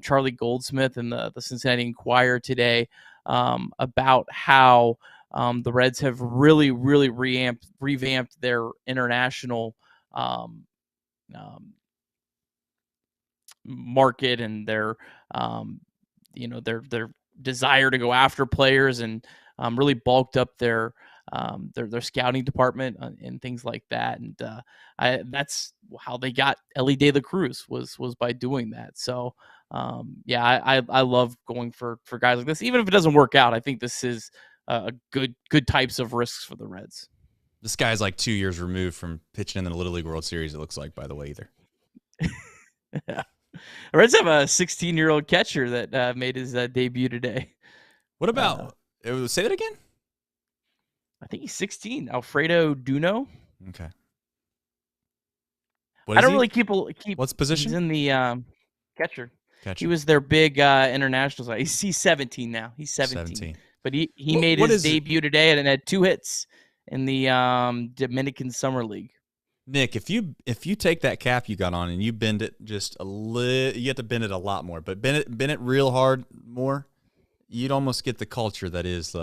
Charlie Goldsmith in the Cincinnati Enquirer today about how the Reds have really revamped their international market and their their desire to go after players, and really bulked up their scouting department and things like that. And that's how they got Ellie De La Cruz was by doing that. So Yeah, I love going for guys like this, even if it doesn't work out. I think this is a good types of risks for the Reds. This guy's like 2 years removed from pitching in the Little League World Series, it looks like, by the way, either. Yeah. The Reds have a 16-year-old catcher that made his debut today. What about, say that again? I think he's 16. Alfredo Duno. Okay. I don't really keep. What's position? He's in the catcher. Catcher. He was their big international side. He's 17 now. He's 17. But he made his debut today and had 2 hits in the Dominican Summer League. Nick, if you take that cap you got on and you bend it just a little, you have to bend it a lot more, but bend it real hard more, you'd almost get the culture that is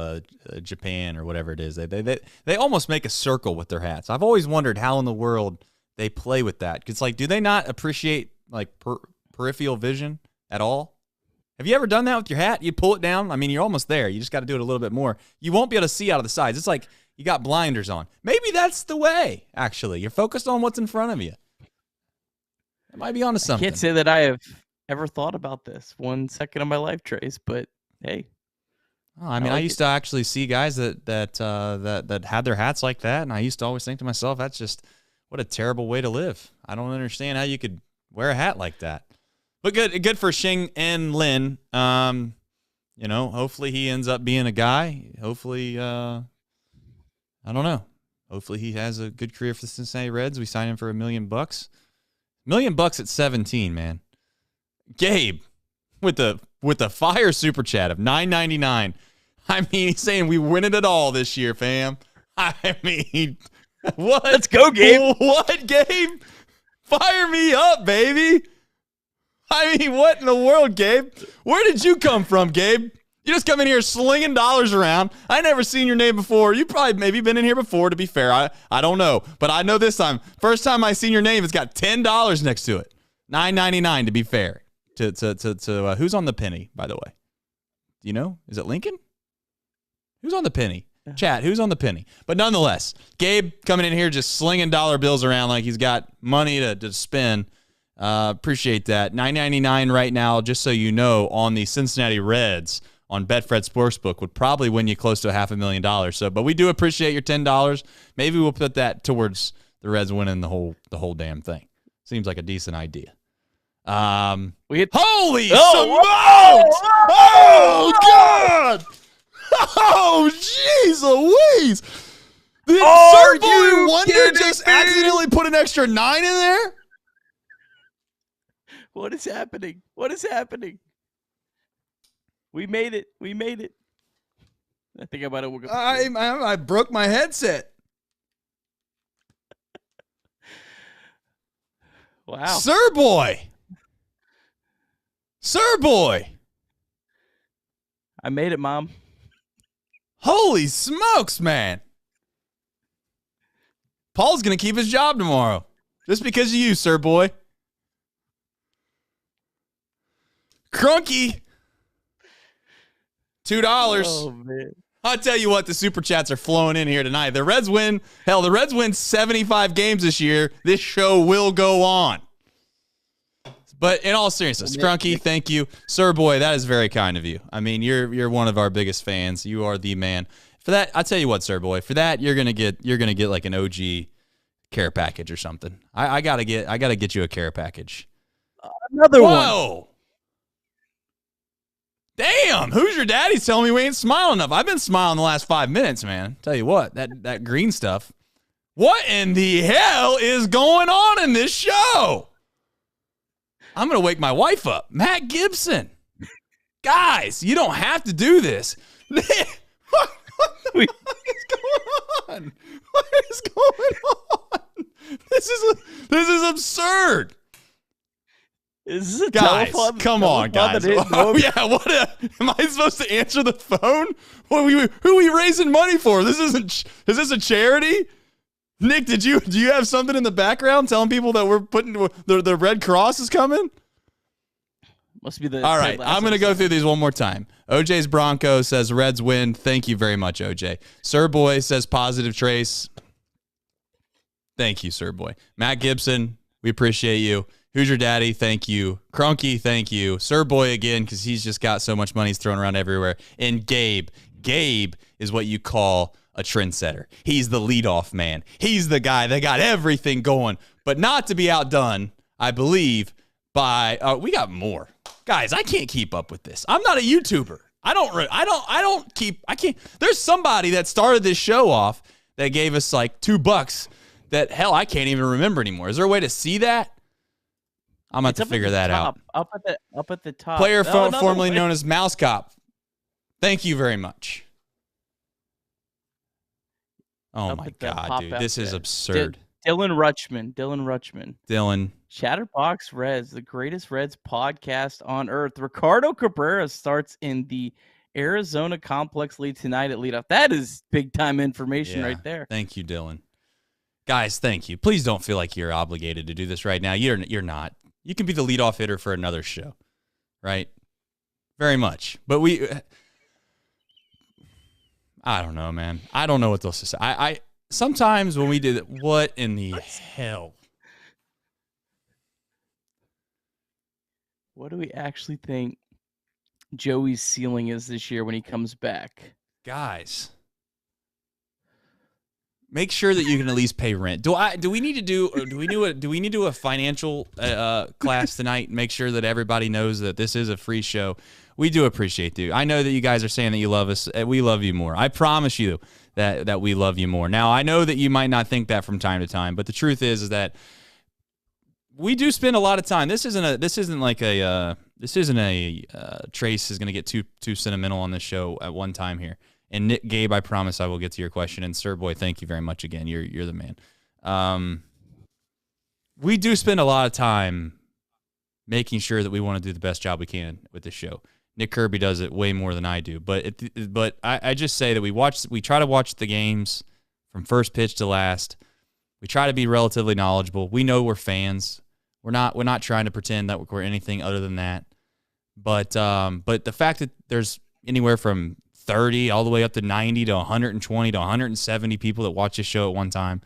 Japan or whatever it is. They almost make a circle with their hats. I've always wondered how in the world they play with that. It's like, do they not appreciate like peripheral vision at all? Have you ever done that with your hat? You pull it down. I mean, you're almost there. You just got to do it a little bit more. You won't be able to see out of the sides. It's like you got blinders on. Maybe that's the way, actually. You're focused on what's in front of you. It might be onto something. I can't say that I have ever thought about this 1 second of my life, Trace, but hey. Oh, I mean, I used to actually see guys that had their hats like that, and I used to always think to myself, that's just what a terrible way to live. I don't understand how you could wear a hat like that. But good for Xing and Lin. Hopefully he ends up being a guy. Hopefully, I don't know. Hopefully he has a good career for the Cincinnati Reds. We signed him for $1 million. $1 million at 17, man. Gabe with the fire super chat of $9.99. I mean, he's saying we win it all this year, fam. I mean, what? Let's go, Gabe. What, Gabe? Fire me up, baby. I mean, what in the world, Gabe? Where did you come from, Gabe? You just come in here slinging dollars around. I never seen your name before. You probably maybe been in here before, to be fair. I don't know. But I know this time, first time I seen your name, it's got $10 next to it. $9.99 to be fair. To who's on the penny, by the way? Do you know? Is it Lincoln? Who's on the penny? Chat, who's on the penny? But nonetheless, Gabe coming in here just slinging dollar bills around like he's got money to spend. Appreciate that. $9.99 right now, just so you know, on the Cincinnati Reds on Betfred Sportsbook would probably win you close to $500,000. So, but we do appreciate your $10. Maybe we'll put that towards the Reds winning the whole damn thing. Seems like a decent idea. Holy smokes! Oh God! Oh jeez Louise! Did Sir Boy Wonder just accidentally put an extra 9 in there? What is happening? What is happening? We made it. We made it. I think I might have woke up. I broke my headset. Wow. Sir Boy. Sir Boy. I made it, Mom. Holy smokes, man. Paul's going to keep his job tomorrow. Just because of you, Sir Boy. Crunky. $2. Oh, man. I'll tell you what, the super chats are flowing in here tonight. The Reds win. Hell, the Reds win 75 games this year. This show will go on. But in all seriousness, Crunky, thank you. Sir Boy, that is very kind of you. I mean, you're one of our biggest fans. You are the man. For that, I'll tell you what, Sir Boy, for that you're gonna get like an OG care package or something. I gotta get you a care package. Another one. Whoa. Damn, who's your daddy's telling me we ain't smiling enough? I've been smiling the last 5 minutes, man. Tell you what, that green stuff. What in the hell is going on in this show? I'm going to wake my wife up. Matt Gibson. Guys, you don't have to do this. What the fuck is going on? What is going on? This is absurd. Is this a guys, telephone? Come on, guys. Oh, yeah, am I supposed to answer the phone? Who are we raising money for? Is this a charity? Nick, do you have something in the background telling people that we're putting the Red Cross is coming? Must be the. All right, I'm going to go through these one more time. OJ's Broncos says Reds win. Thank you very much, OJ. Sir Boy says positive Trace. Thank you, Sir Boy. Matt Gibson, we appreciate you. Who's Your Daddy? Thank you. Crunky, thank you. Sir Boy again, because he's just got so much money he's thrown around everywhere. And Gabe. Gabe is what you call a trendsetter. He's the leadoff man. He's the guy that got everything going, but not to be outdone, I believe, by we got more. Guys, I can't keep up with this. I'm not a YouTuber. I can't. There's somebody that started this show off that gave us like $2 that, hell, I can't even remember anymore. Is there a way to see that? I'm going to have to figure that out. Up at the top. Player formerly known as Mouse Cop. Thank you very much. Oh, Up my at the God, top dude. out This is there. absurd. Dylan Rutschman. Dylan. Chatterbox Reds, the greatest Reds podcast on earth. Ricardo Cabrera starts in the Arizona Complex League tonight at leadoff. That is big-time information right there. Thank you, Dylan. Guys, thank you. Please don't feel like you're obligated to do this right now. You're not. You can be the leadoff hitter for another show, right? Very much. But I don't know, man. I don't know what else to say. I sometimes when we did it, what in the hell? What do we actually think Joey's ceiling is this year when he comes back? Guys, make sure that you can at least pay rent. Do we need to do a financial class tonight and make sure that everybody knows that this is a free show? We do appreciate you. I know that you guys are saying that you love us. We love you more. I promise you that we love you more. Now, I know that you might not think that from time to time, but the truth is that we do spend a lot of time. This isn't a Trace is going to get too sentimental on this show at one time here. And Nick, Gabe, I promise I will get to your question. And Sir Boy, thank you very much again. You're the man. We do spend a lot of time making sure that we want to do the best job we can with this show. Nick Kirby does it way more than I do. But I just say that we try to watch the games from first pitch to last. We try to be relatively knowledgeable. We know we're fans. We're not trying to pretend that we're anything other than that. But the fact that there's anywhere from 30 all the way up to 90 to 120 to 170 people that watch this show at one time,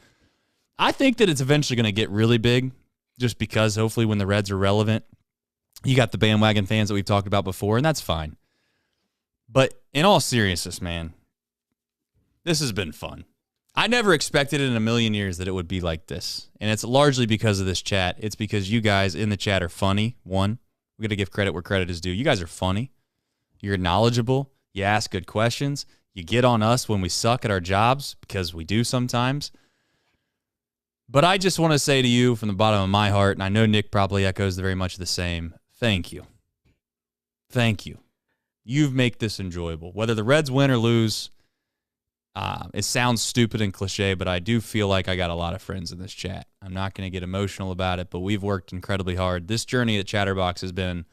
I think that it's eventually going to get really big, just because hopefully when the Reds are relevant, you got the bandwagon fans that we've talked about before, and that's fine. But in all seriousness, man, this has been fun. I never expected in a million years that it would be like this. And it's largely because of this chat. It's because you guys in the chat are funny. One, we got to give credit where credit is due. You guys are funny. You're knowledgeable. You ask good questions. You get on us when we suck at our jobs, because we do sometimes. But I just want to say to you from the bottom of my heart, and I know Nick probably echoes very much the same, thank you. Thank you. You've made this enjoyable. Whether the Reds win or lose, it sounds stupid and cliche, but I do feel like I got a lot of friends in this chat. I'm not going to get emotional about it, but we've worked incredibly hard. This journey at Chatterbox has been,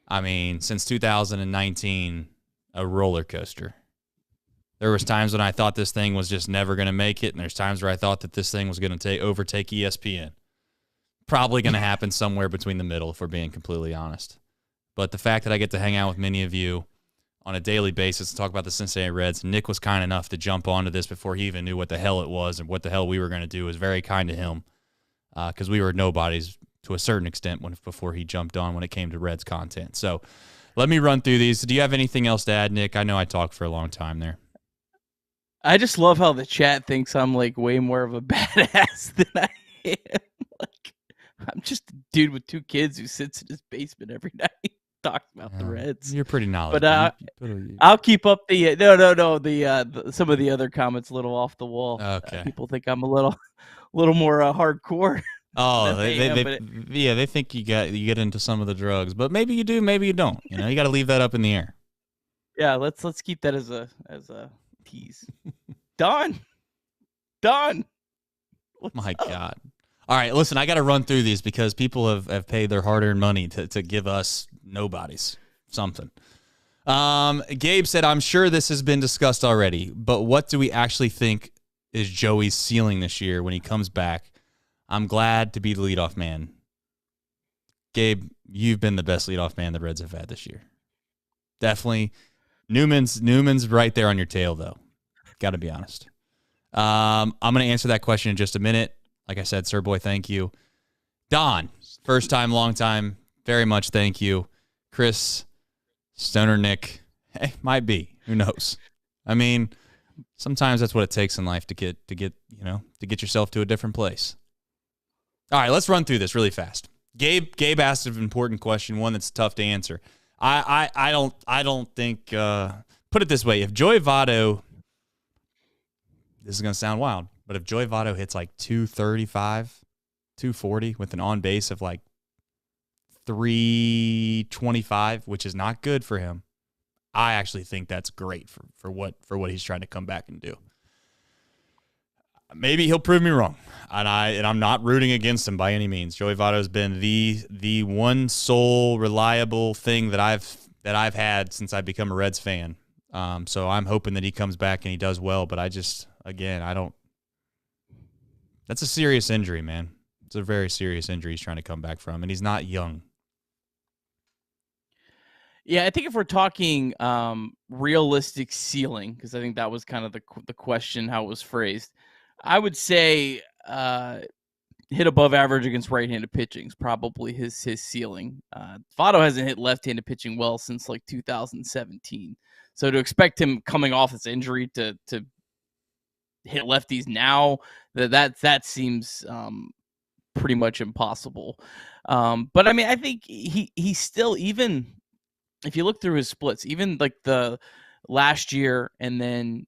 since 2019, a roller coaster. There was times when I thought this thing was just never going to make it, and there's times where I thought that this thing was going to overtake ESPN. Probably going to happen somewhere between the middle, if we're being completely honest. But the fact that I get to hang out with many of you on a daily basis to talk about the Cincinnati Reds, Nick was kind enough to jump onto this before he even knew what the hell it was and what the hell we were going to do. It was very kind to him, because we were nobodies to a certain extent before he jumped on when it came to Reds content. So let me run through these. Do you have anything else to add, Nick? I know I talked for a long time there. I just love how the chat thinks I'm like way more of a badass than I am. Like, I'm just a dude with 2 kids who sits in his basement every night talking about the Reds. You're pretty knowledgeable. But I'll keep up the the some of the other comments a little off the wall. Okay. People think I'm a little more hardcore. Oh, they think you get into some of the drugs, but maybe you do, maybe you don't. You got to leave that up in the air. Yeah, let's keep that as a tease. Done. My God. All right, listen, I got to run through these because people have paid their hard-earned money to give us nobodies something. Gabe said, I'm sure this has been discussed already, but what do we actually think is Joey's ceiling this year when he comes back? I'm glad to be the leadoff man. Gabe, you've been the best leadoff man the Reds have had this year. Definitely. Newman's right there on your tail, though. Got to be honest. I'm going to answer that question in just a minute. Like I said, Sir Boy, thank you. Don, First time, long time. Very much thank you. Chris, Stoner Nick. Hey, might be. Who knows? I mean, sometimes that's what it takes in life to get yourself to a different place. All right, let's run through this really fast. Gabe asked an important question, one that's tough to answer. I don't think put it this way, if Joey Votto, this is gonna sound wild, but if Joey Votto hits like 235, 240 with an on base of like 325, which is not good for him, I actually think that's great for what he's trying to come back and do. Maybe he'll prove me wrong, and I'm not rooting against him by any means. Joey Votto's been the one sole reliable thing that I've had since I've become a Reds fan. So I'm hoping that he comes back and he does well. But I don't. That's a serious injury, man. It's a very serious injury he's trying to come back from, and he's not young. Yeah, I think if we're talking realistic ceiling, because I think that was kind of the question, how it was phrased, I would say hit above average against right-handed pitching is probably his ceiling. Votto hasn't hit left-handed pitching well since like 2017. So to expect him coming off this injury to hit lefties now, that seems pretty much impossible. But I mean, I think he's still, even if you look through his splits, even like the last year and then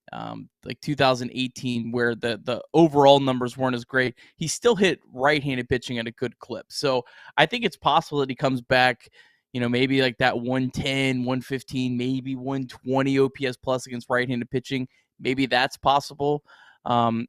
like 2018, where the overall numbers weren't as great, he still hit right-handed pitching at a good clip. So I think it's possible that he comes back, maybe like that 110, 115, maybe 120 OPS plus against right-handed pitching. Maybe that's possible. I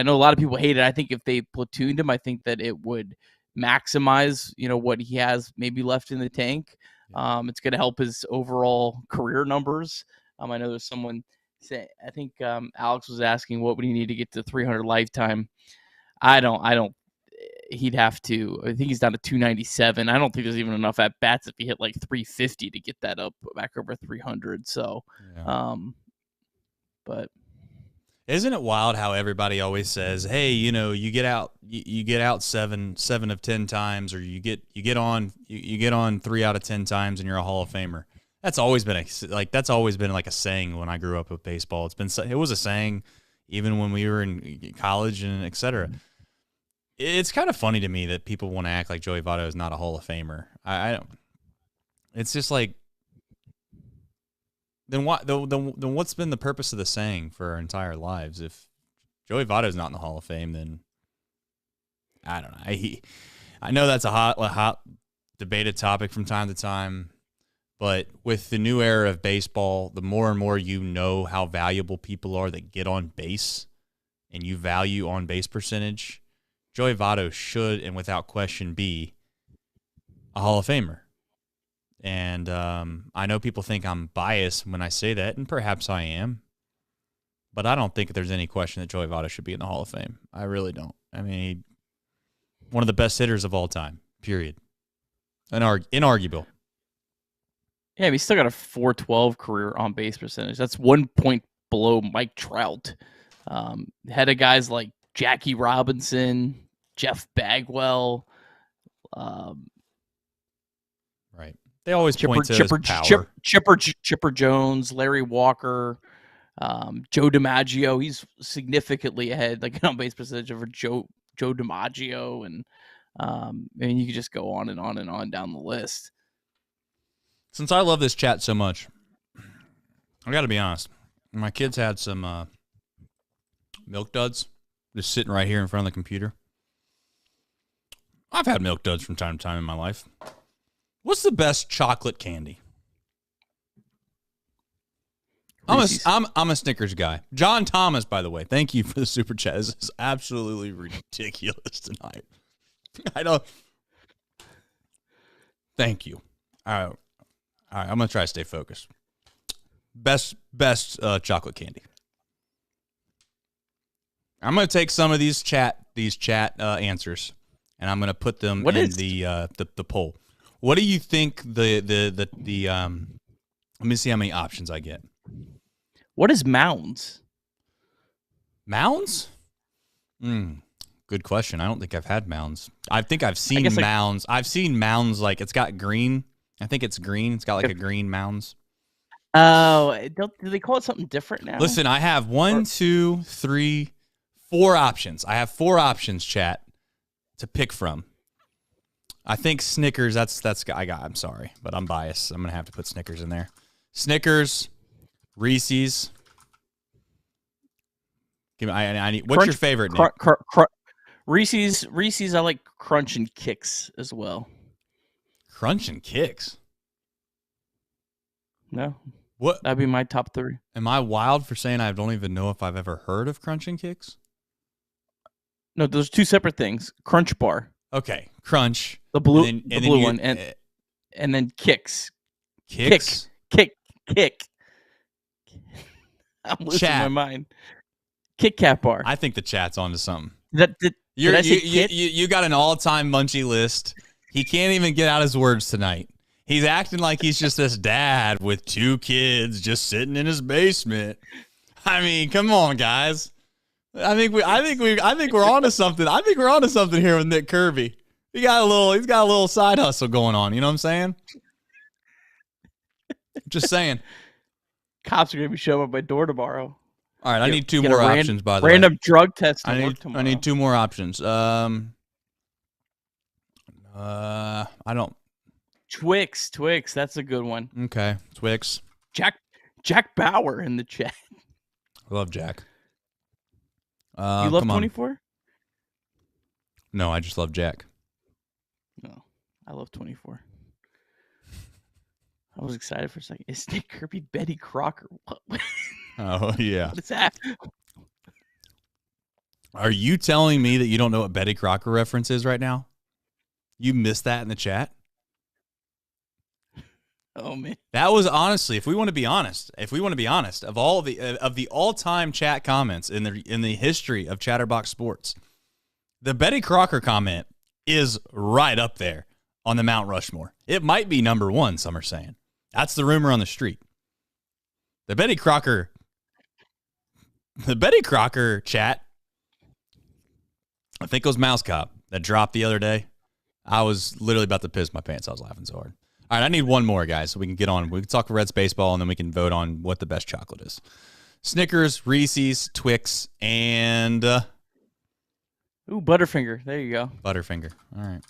know a lot of people hate it. I think if they platooned him, I think that it would maximize, what he has maybe left in the tank. It's going to help his overall career numbers. I know there's someone say, I think Alex was asking, what would he need to get to 300 lifetime? He'd have to, I think he's down to 297. I don't think there's even enough at bats if he hit like 350 to get that up back over 300. So, yeah. But isn't it wild how everybody always says, "Hey, you get out seven of 10 times, or you get on 3 out of 10 times, and you're a Hall of Famer." That's always been like a saying when I grew up with baseball. It was a saying even when we were in college and et cetera. It's kind of funny to me that people want to act like Joey Votto is not a Hall of Famer. I don't. It's just like, then what's been the purpose of the saying for our entire lives? If Joey Votto's not in the Hall of Fame, then I don't know. I know that's a hot debated topic from time to time, but with the new era of baseball, the more and more how valuable people are that get on base, and you value on base percentage, Joey Votto should, and without question, be a Hall of Famer. And I know people think I'm biased when I say that, and perhaps I am. But I don't think there's any question that Joey Votto should be in the Hall of Fame. I really don't. I mean, one of the best hitters of all time, period. Inarguable. Yeah, he's still got a 412 career on base percentage. That's 1 point below Mike Trout. Had of guys like Jackie Robinson, Jeff Bagwell. Right. They always point to his power. Chipper Jones, Larry Walker, Joe DiMaggio. He's significantly ahead, like on base percentage over Joe DiMaggio, and you could just go on and on and on down the list. Since I love this chat so much, I got to be honest. My kids had some Milk Duds just sitting right here in front of the computer. I've had Milk Duds from time to time in my life. What's the best chocolate candy? I'm a Snickers guy. John Thomas, by the way, thank you for the super chat. This is absolutely ridiculous tonight. I don't. Thank you. All right, I'm gonna try to stay focused. Best chocolate candy. I'm gonna take some of these chat answers, and I'm gonna put them the poll. What do you think the let me see how many options I get. What is Mounds? Mounds? good question. I don't think I've had mounds. I think I've seen guess, like- mounds. I've seen mounds like it's got green. I think it's green. It's got like a green mounds. Oh, do they call it something different now? Listen, I have 1, 2, 3, 4 options. I have 4 options, chat, to pick from. I think Snickers. I'm sorry, but I'm biased. I'm gonna have to put Snickers in there. Snickers, Reese's. Give me. I need. What's your favorite? Nick? Reese's. I like Crunch and Kicks as well. Crunch and Kicks. No, What? that'd be my top 3. Am I wild for saying I don't even know if I've ever heard of Crunch and Kicks? No, those 2 separate things. Crunch bar, Okay, Crunch. the blue, and the then blue you- one, and then Kicks. Kicks. Kick. I'm losing Chat. my mind. Kit Kat bar. I think the chat's onto something. Did I say kit? You got an all-time munchie list. He can't even get out his words tonight. He's acting like he's just this dad with 2 kids just sitting in his basement. I mean, come on, guys. I think we're onto something. I think we're onto something here with Nick Kirby. He's got a little side hustle going on. You know what I'm saying? Just saying. Cops are gonna be showing up at my door tomorrow. All right, I need 2 Get more a options. By the way, random drug test. To I work tomorrow. need 2 more options. I don't. Twix. That's a good one. Okay, Twix. Jack Bauer in the chat. I love Jack. You love come on. 24? No, I just love Jack. No, I love 24. I was excited for a second. Is Nick Kirby Betty Crocker? What? Oh yeah. What is that? Are you telling me that you don't know what Betty Crocker reference is right now? You missed that in the chat? Oh man. That was honestly, if we want to be honest, of all the all-time chat comments in the history of Chatterbox Sports, the Betty Crocker comment is right up there on the Mount Rushmore. It might be number 1, some are saying. That's the rumor on the street. The Betty Crocker chat, I think it was Mouse Cop that dropped the other day. I was literally about to piss my pants. I was laughing so hard. All right, I need 1 more, guys, so we can get on. We can talk Reds baseball, and then we can vote on what the best chocolate is. Snickers, Reese's, Twix, and Ooh, Butterfinger. There you go. Butterfinger. All right.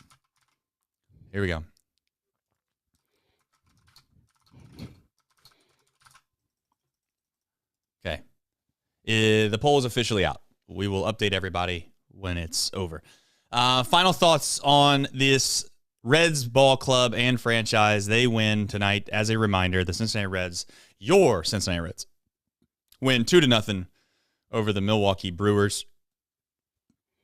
Here we go. Okay. The poll is officially out. We will update everybody when it's over. Final thoughts on this Reds ball club and franchise. They win tonight. As a reminder, the Cincinnati Reds, your Cincinnati Reds, win 2-0 over the Milwaukee Brewers.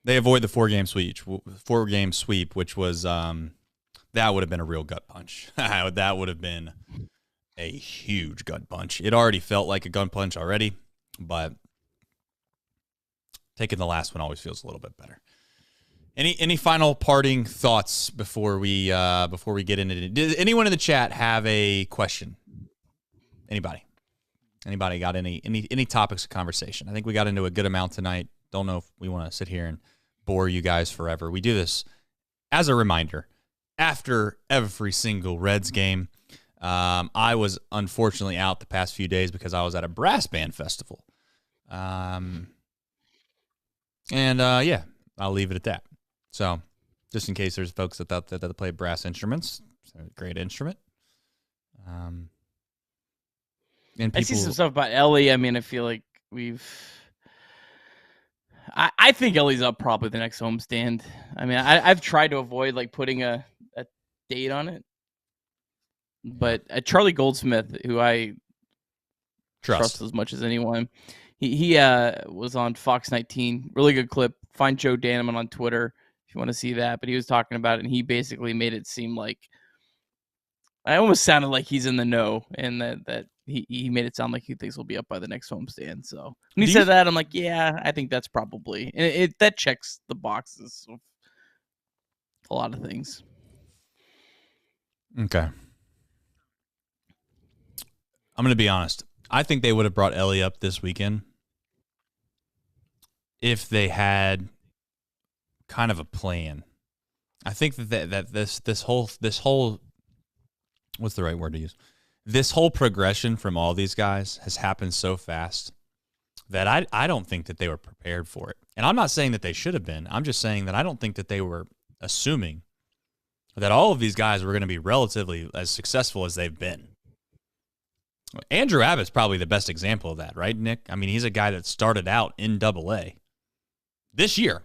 They avoid the 4-game sweep, which was that would have been a real gut punch. That would have been a huge gut punch. It already felt like a gut punch already, but taking the last one always feels a little bit better. Any final parting thoughts before we get into it? Does anyone in the chat have a question? Anybody got any topics of conversation? I think we got into a good amount tonight. Don't know if we want to sit here and bore you guys forever. We do this as a reminder after every single Reds game. I was unfortunately out the past few days because I was at a brass band festival. Yeah, I'll leave it at that. So, just in case there's folks that play brass instruments, it's a great instrument. And I see some stuff about Ellie. I mean, I feel like I think Ellie's up probably the next homestand. I mean, I've tried to avoid like putting a date on it, but Charlie Goldsmith, who I trust as much as anyone, he was on Fox 19. Really good clip. Find Joe Daneman on Twitter if you want to see that. But he was talking about it, and he basically made it seem like I almost sounded like he's in the know, and that he made it sound like he thinks we'll be up by the next homestand. So when he said that, I'm like, yeah, I think that's probably it. That checks the boxes of a lot of things. Okay. I'm going to be honest. I think they would have brought Ellie up this weekend if they had kind of a plan. I think that this whole what's the right word to use? This whole progression from all these guys has happened so fast that I don't think that they were prepared for it. And I'm not saying that they should have been. I'm just saying that I don't think that they were assuming that all of these guys were going to be relatively as successful as they've been. Andrew Abbott's probably the best example of that, right, Nick? I mean, he's a guy that started out in Double-A this year.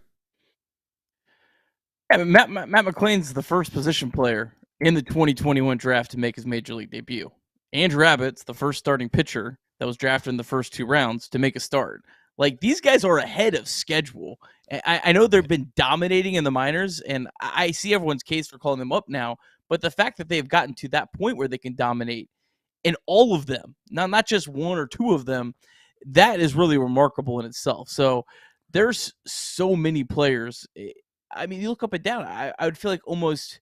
Yeah, Matt McClain's the first position player in the 2021 draft to make his major league debut. Andrew Abbott's the first starting pitcher that was drafted in the first 2 rounds to make a start. Like, these guys are ahead of schedule. I know they've been dominating in the minors, and I see everyone's case for calling them up now, but the fact that they've gotten to that point where they can dominate in all of them, not just 1 or 2 of them, that is really remarkable in itself. So there's so many players. I mean, you look up and down, I would feel like almost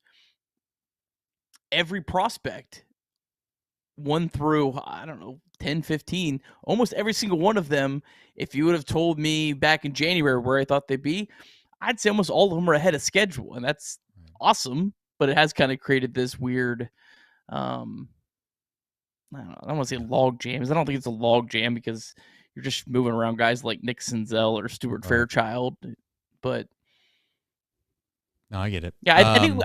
every prospect, 1 through, 10, 15, almost every single one of them, if you would have told me back in January where I thought they'd be, I'd say almost all of them are ahead of schedule. And that's awesome, but it has kind of created this weird, I don't want to say log jams. I don't think it's a log jam because you're just moving around guys like Nick Senzel or Stuart Fairchild. But no, I get it. Yeah,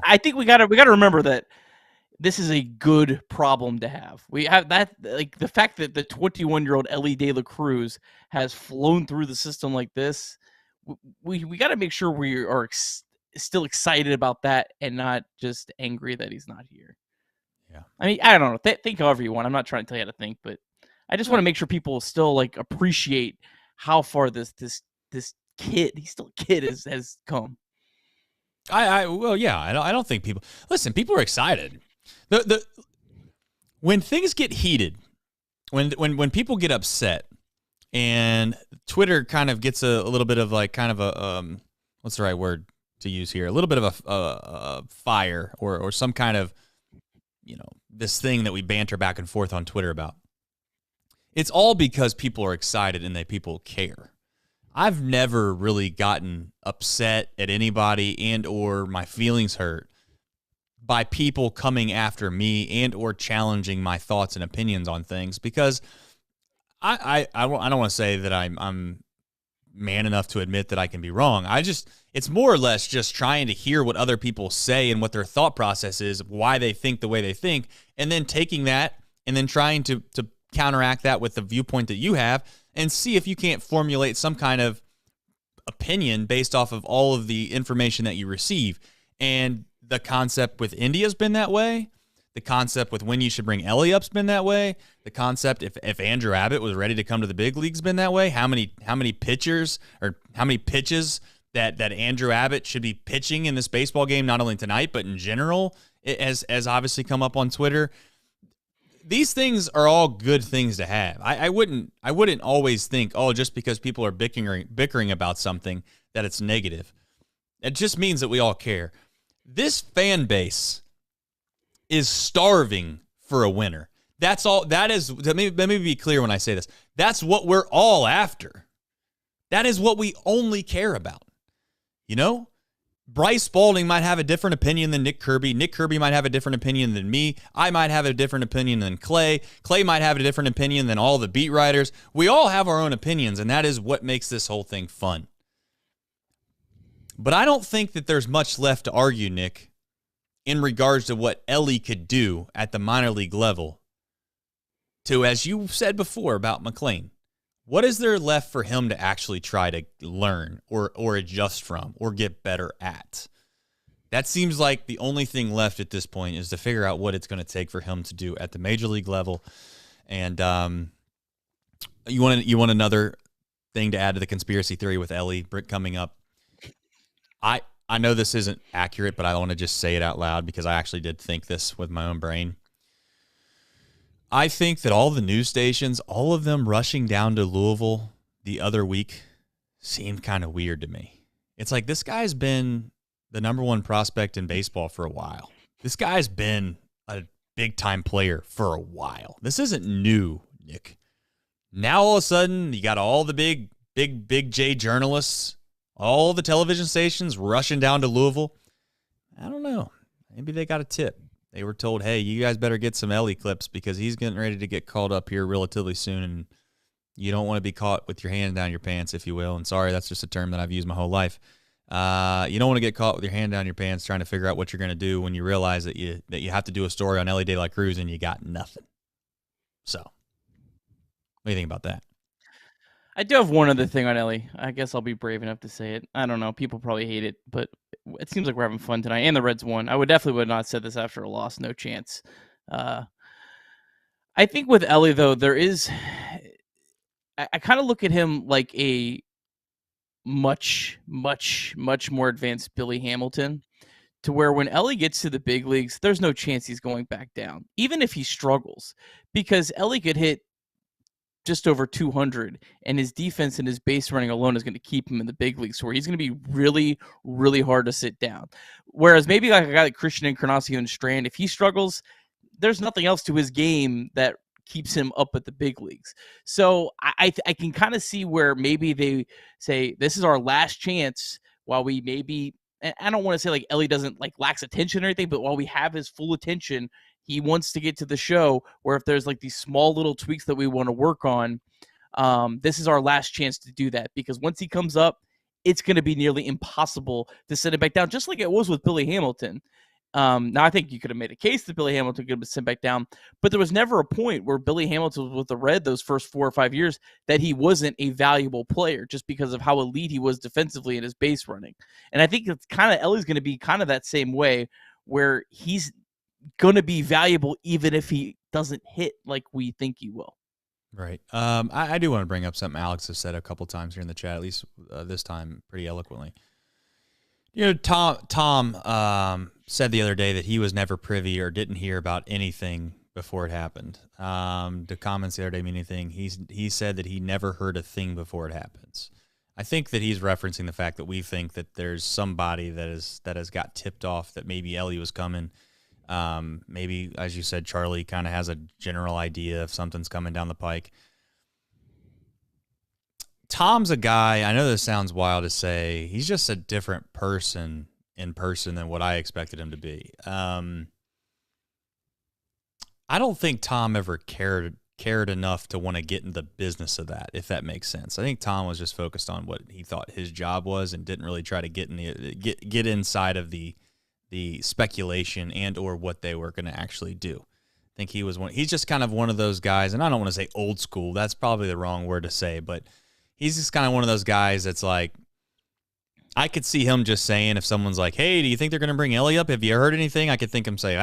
I think we gotta remember that this is a good problem to have. We have that, like, the fact that the 21-year-old Ellie De La Cruz has flown through the system like this. We got to make sure we are still excited about that and not just angry that he's not here. Yeah. I mean, I don't know. Think however you want. I'm not trying to tell you how to think, but I just want to make sure people still like appreciate how far this kid, he's still a kid, has come. Well, yeah. I don't think people listen. People are excited. When things get heated, when people get upset, and Twitter kind of gets a little bit of like kind of a what's the right word to use here? A little bit of a fire or some kind of, this thing that we banter back and forth on Twitter about. It's all because people are excited and people care. I've never really gotten upset at anybody and or my feelings hurt by people coming after me and or challenging my thoughts and opinions on things, because I don't want to say that I'm man enough to admit that I can be wrong. It's more or less just trying to hear what other people say and what their thought process is, why they think the way they think, and then taking that and then trying to counteract that with the viewpoint that you have and see if you can't formulate some kind of opinion based off of all of the information that you receive. And the concept with India's been that way. The concept with when you should bring Ellie up's been that way. The concept if Andrew Abbott was ready to come to the big leagues been that way. How many pitchers or how many pitches that Andrew Abbott should be pitching in this baseball game, not only tonight but in general, it has obviously come up on Twitter. These things are all good things to have. I wouldn't always think, just because people are bickering about something that it's negative. It just means that we all care. This fan base is starving for a winner. That's all. That is, let me be clear when I say this. That's what we're all after. That is what we only care about. Bryce Spalding might have a different opinion than Nick Kirby. Nick Kirby might have a different opinion than me. I might have a different opinion than Clay. Clay might have a different opinion than all the beat writers. We all have our own opinions, and that is what makes this whole thing fun. But I don't think that there's much left to argue, Nick, in regards to what Ellie could do at the minor league level to, as you said before about McClain, what is there left for him to actually try to learn or adjust from or get better at? That seems like the only thing left at this point is to figure out what it's going to take for him to do at the major league level. And you want another thing to add to the conspiracy theory with Ellie coming up? I know this isn't accurate, but I want to just say it out loud because I actually did think this with my own brain. I think that all the news stations, all of them rushing down to Louisville the other week seemed kind of weird to me. It's like, this guy's been the number one prospect in baseball for a while. This guy's been a big-time player for a while. This isn't new, Nick. Now all of a sudden, you got all the big J journalists all the television stations rushing down to Louisville. I don't know. Maybe they got a tip. They were told, hey, you guys better get some Ellie clips because he's getting ready to get called up here relatively soon, and you don't want to be caught with your hand down your pants, if you will. And sorry, that's just a term that I've used my whole life. You don't want to get caught with your hand down your pants trying to figure out what you're going to do when you realize that you have to do a story on Ellie De La Cruz and you got nothing. So, what do you think about that? I do have one other thing on Ellie. I guess I'll be brave enough to say it. I don't know. People probably hate it, but it seems like we're having fun tonight. And the Reds won. I would not have said this after a loss. No chance. I think with Ellie, though, there is... I kind of look at him like a much, much, much more advanced Billy Hamilton, to where when Ellie gets to the big leagues, there's no chance he's going back down, even if he struggles, because Ellie could hit just over 200, and his defense and his base running alone is going to keep him in the big leagues, where he's going to be really, really hard to sit down. Whereas maybe like a guy like Christian Encarnacion and Strand, if he struggles, there's nothing else to his game that keeps him up at the big leagues. So I can kind of see where maybe they say this is our last chance while we maybe, and I don't want to say like Ellie doesn't like lacks attention or anything, but while we have his full attention, he wants to get to the show where if there's like these small little tweaks that we want to work on, this is our last chance to do that, because once he comes up, it's going to be nearly impossible to set him back down, just like it was with Billy Hamilton. Now, I think you could have made a case that Billy Hamilton could have been sent back down, but there was never a point where Billy Hamilton was with the Red those first 4 or 5 years that he wasn't a valuable player just because of how elite he was defensively in his base running. And I think it's kind of Ellie's going to be kind of that same way, where he's going to be valuable even if he doesn't hit like we think he will. Right. I do want to bring up something Alex has said a couple times here in the chat, at least this time pretty eloquently. You know, Thom said the other day that he was never privy or didn't hear about anything before it happened. The comments the other day mean anything. He said that he never heard a thing before it happens. I think that he's referencing the fact that we think that there's somebody that has got tipped off that maybe Ellie was coming. Maybe, as you said, Charlie kind of has a general idea if something's coming down the pike. Thom's a guy, I know this sounds wild to say, he's just a different person in person than what I expected him to be. I don't think Thom ever cared enough to want to get in the business of that, if that makes sense. I think Thom was just focused on what he thought his job was and didn't really try to get inside of the speculation and or what they were going to actually do. I think he's just kind of one of those guys, and I don't want to say old school, that's probably the wrong word to say, but he's just kind of one of those guys that's like, I could see him just saying, if someone's like, hey, do you think they're going to bring Ellie up? Have you heard anything? I could think him say,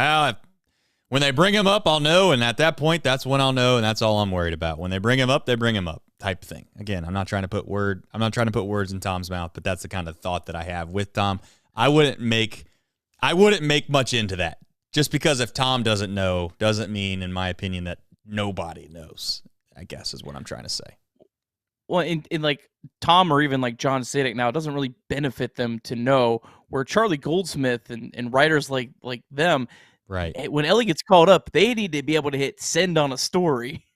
when they bring him up, I'll know. And at that point, that's when I'll know. And that's all I'm worried about. When they bring him up, they bring him up type thing. Again, I'm not trying to put words in Thom's mouth, but that's the kind of thought that I have with Thom. I wouldn't make much into that. Just because if Thom doesn't know, doesn't mean, in my opinion, that nobody knows, I guess is what I'm trying to say. Well, in like Thom or even like John Sadek now, it doesn't really benefit them to know, where Charlie Goldsmith and writers like them, right? When Ellie gets called up, they need to be able to hit send on a story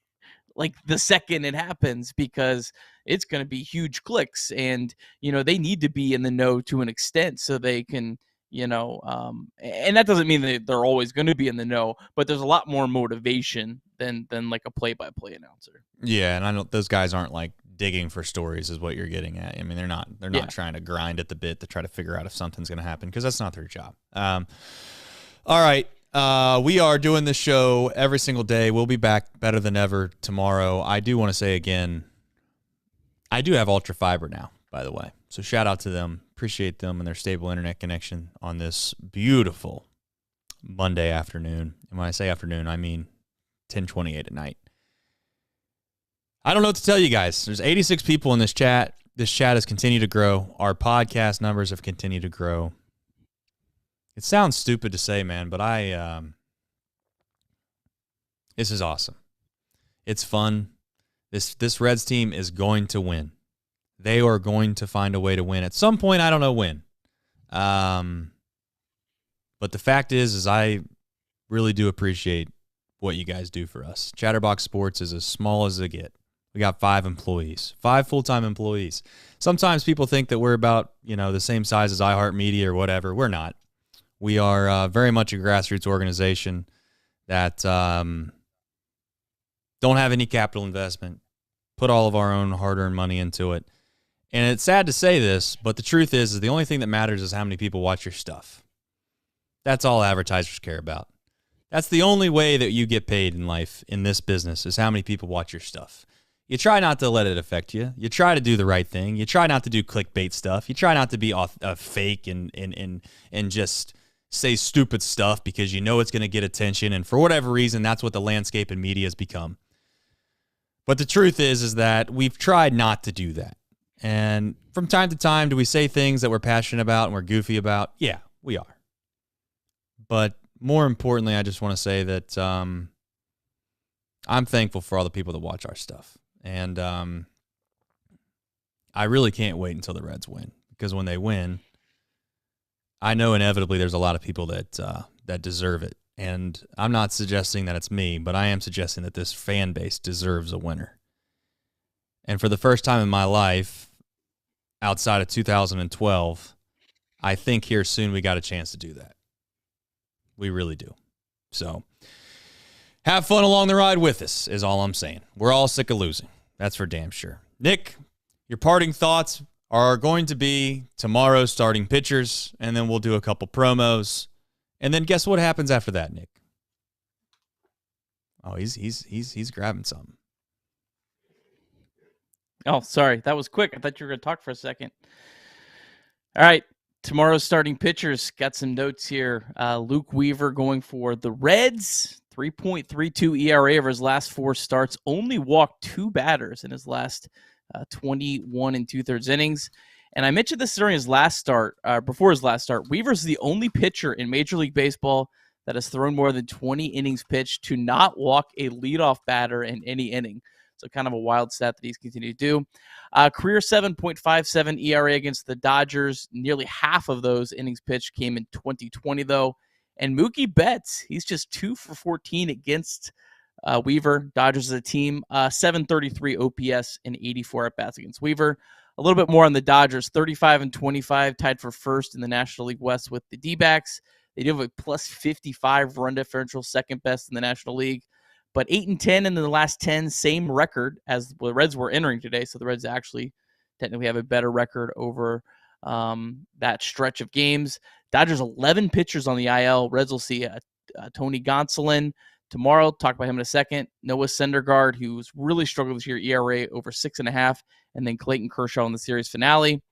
like the second it happens, because it's going to be huge clicks, and they need to be in the know to an extent so they can, and that doesn't mean that they're always going to be in the know, but there's a lot more motivation than like a play-by-play announcer. Yeah, and I know those guys aren't like digging for stories is what you're getting at. I mean, they're not trying to grind at the bit to try to figure out if something's going to happen, because that's not their job. All right. We are doing this show every single day. We'll be back better than ever tomorrow. I do want to say again, I do have Ultra Fiber now, by the way. So shout out to them. Appreciate them and their stable internet connection on this beautiful Monday afternoon. And when I say afternoon, I mean 10:28 at night. I don't know what to tell you guys. There's 86 people in this chat. This chat has continued to grow. Our podcast numbers have continued to grow. It sounds stupid to say, man, but this is awesome. It's fun. This Reds team is going to win. They are going to find a way to win at some point. I don't know when. But the fact is I really do appreciate what you guys do for us. Chatterbox Sports is as small as they get. We got 5 employees, 5 full-time employees. Sometimes people think that we're about, the same size as iHeartMedia or whatever. We're not. We are very much a grassroots organization that don't have any capital investment, put all of our own hard-earned money into it. And it's sad to say this, but the truth is the only thing that matters is how many people watch your stuff. That's all advertisers care about. That's the only way that you get paid in life in this business is how many people watch your stuff. You try not to let it affect you. You try to do the right thing. You try not to do clickbait stuff. You try not to be fake and just say stupid stuff because you know it's going to get attention. And for whatever reason, that's what the landscape in media has become. But the truth is that we've tried not to do that. And from time to time, do we say things that we're passionate about and we're goofy about? Yeah, we are. But more importantly, I just want to say that I'm thankful for all the people that watch our stuff. And I really can't wait until the Reds win. Because when they win, I know inevitably there's a lot of people that deserve it. And I'm not suggesting that it's me, but I am suggesting that this fan base deserves a winner. And for the first time in my life, outside of 2012, I think here soon we got a chance to do that. We really do. So have fun along the ride with us is all I'm saying. We're all sick of losing. That's for damn sure. Nick, your parting thoughts are going to be tomorrow's starting pitchers, and then we'll do a couple promos. And then guess what happens after that, Nick? Oh, he's grabbing something. Oh, sorry. That was quick. I thought you were going to talk for a second. All right. Tomorrow's starting pitchers. Got some notes here. Luke Weaver going for the Reds. 3.32 ERA over his last 4 starts. Only walked 2 batters in his last 21 2/3 innings. And I mentioned this during his last start, before his last start. Weaver's the only pitcher in Major League Baseball that has thrown more than 20 innings pitched to not walk a leadoff batter in any inning. So kind of a wild stat that he's continued to do. Career 7.57 ERA against the Dodgers. Nearly half of those innings pitched came in 2020, though. And Mookie Betts, he's just 2 for 14 against Weaver. Dodgers as a team, 733 OPS and 84 at-bats against Weaver. A little bit more on the Dodgers, 35-25, tied for first in the National League West with the D-backs. They do have a plus 55 run differential, second best in the National League. But 8-10 in the last 10, same record as the Reds were entering today. So the Reds actually technically have a better record over that stretch of games. Dodgers 11 pitchers on the IL. Reds will see Tony Gonsolin tomorrow. Talk about him in a second. Noah Syndergaard, who's really struggled this year, ERA over 6.5, and then Clayton Kershaw in the series finale.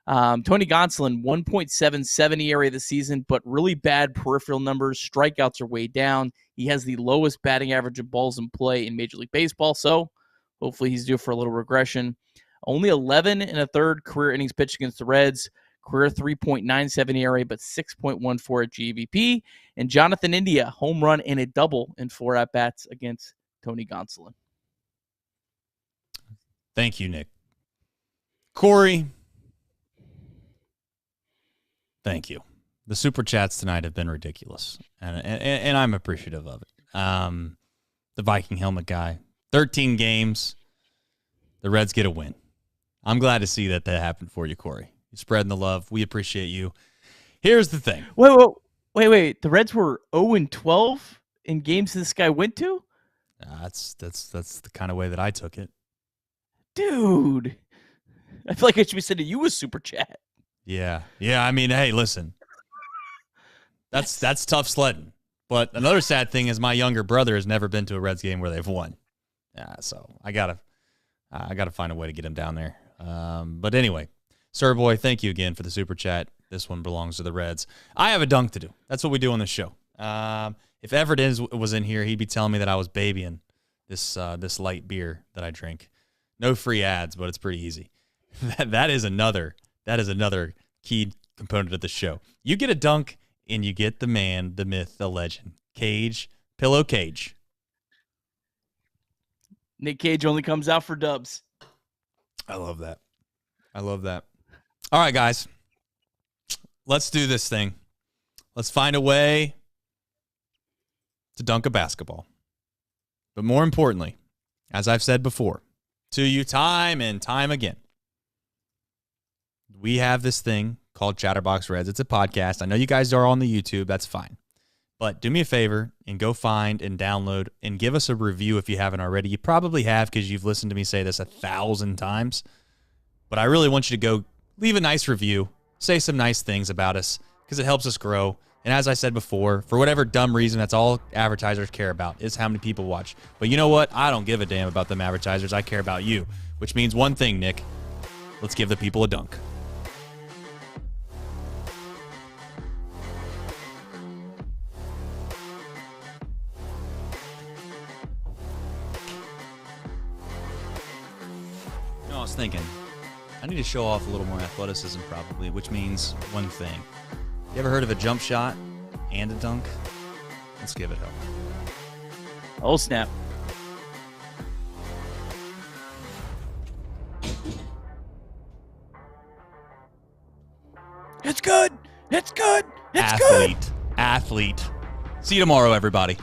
Tony Gonsolin, 1.77 ERA this season, but really bad peripheral numbers. Strikeouts are way down. He has the lowest batting average of balls in play in Major League Baseball, so hopefully he's due for a little regression. Only 11 1/3 career innings pitched against the Reds. Career 3.97 ERA, but 6.14 at GVP. And Jonathan India, home run and a double in 4 at-bats against Tony Gonsolin. Thank you, Nick. Corey, thank you. The super chats tonight have been ridiculous, and I'm appreciative of it. The Viking helmet guy, 13 games, the Reds get a win. I'm glad to see that happened for you, Corey. You're spreading the love. We appreciate you. Here's the thing. Wait. The Reds were 0-12 in games this guy went to? That's the kind of way that I took it. Dude. I feel like I should be sending you a super chat. Yeah. I mean, hey, listen. That's tough sledding. But another sad thing is my younger brother has never been to a Reds game where they've won. So I gotta find a way to get him down there. But anyway, Sir Boy, thank you again for the super chat. This one belongs to the Reds. I have a dunk to do. That's what we do on the show. If Everett was in here, he'd be telling me that I was babying this light beer that I drink. No free ads, but it's pretty easy. That is another key component of the show. You get a dunk, and you get the man, the myth, the legend, Pillow Cage. Nick Cage only comes out for dubs. I love that. All right, guys. Let's do this thing. Let's find a way to dunk a basketball. But more importantly, as I've said before, to you time and time again. We have this thing called Chatterbox Reds. It's a podcast. I know you guys are on the YouTube. That's fine. But do me a favor and go find and download and give us a review if you haven't already. You probably have because you've listened to me say this 1,000 times. But I really want you to go leave a nice review, say some nice things about us because it helps us grow. And as I said before, for whatever dumb reason, that's all advertisers care about is how many people watch. But you know what? I don't give a damn about them advertisers. I care about you, which means one thing, Nick. Let's give the people a dunk. I was thinking, I need to show off a little more athleticism probably, which means one thing. You ever heard of a jump shot and a dunk? Let's give it up. Oh, snap. It's good. It's good. It's good. Athlete. See you tomorrow, everybody.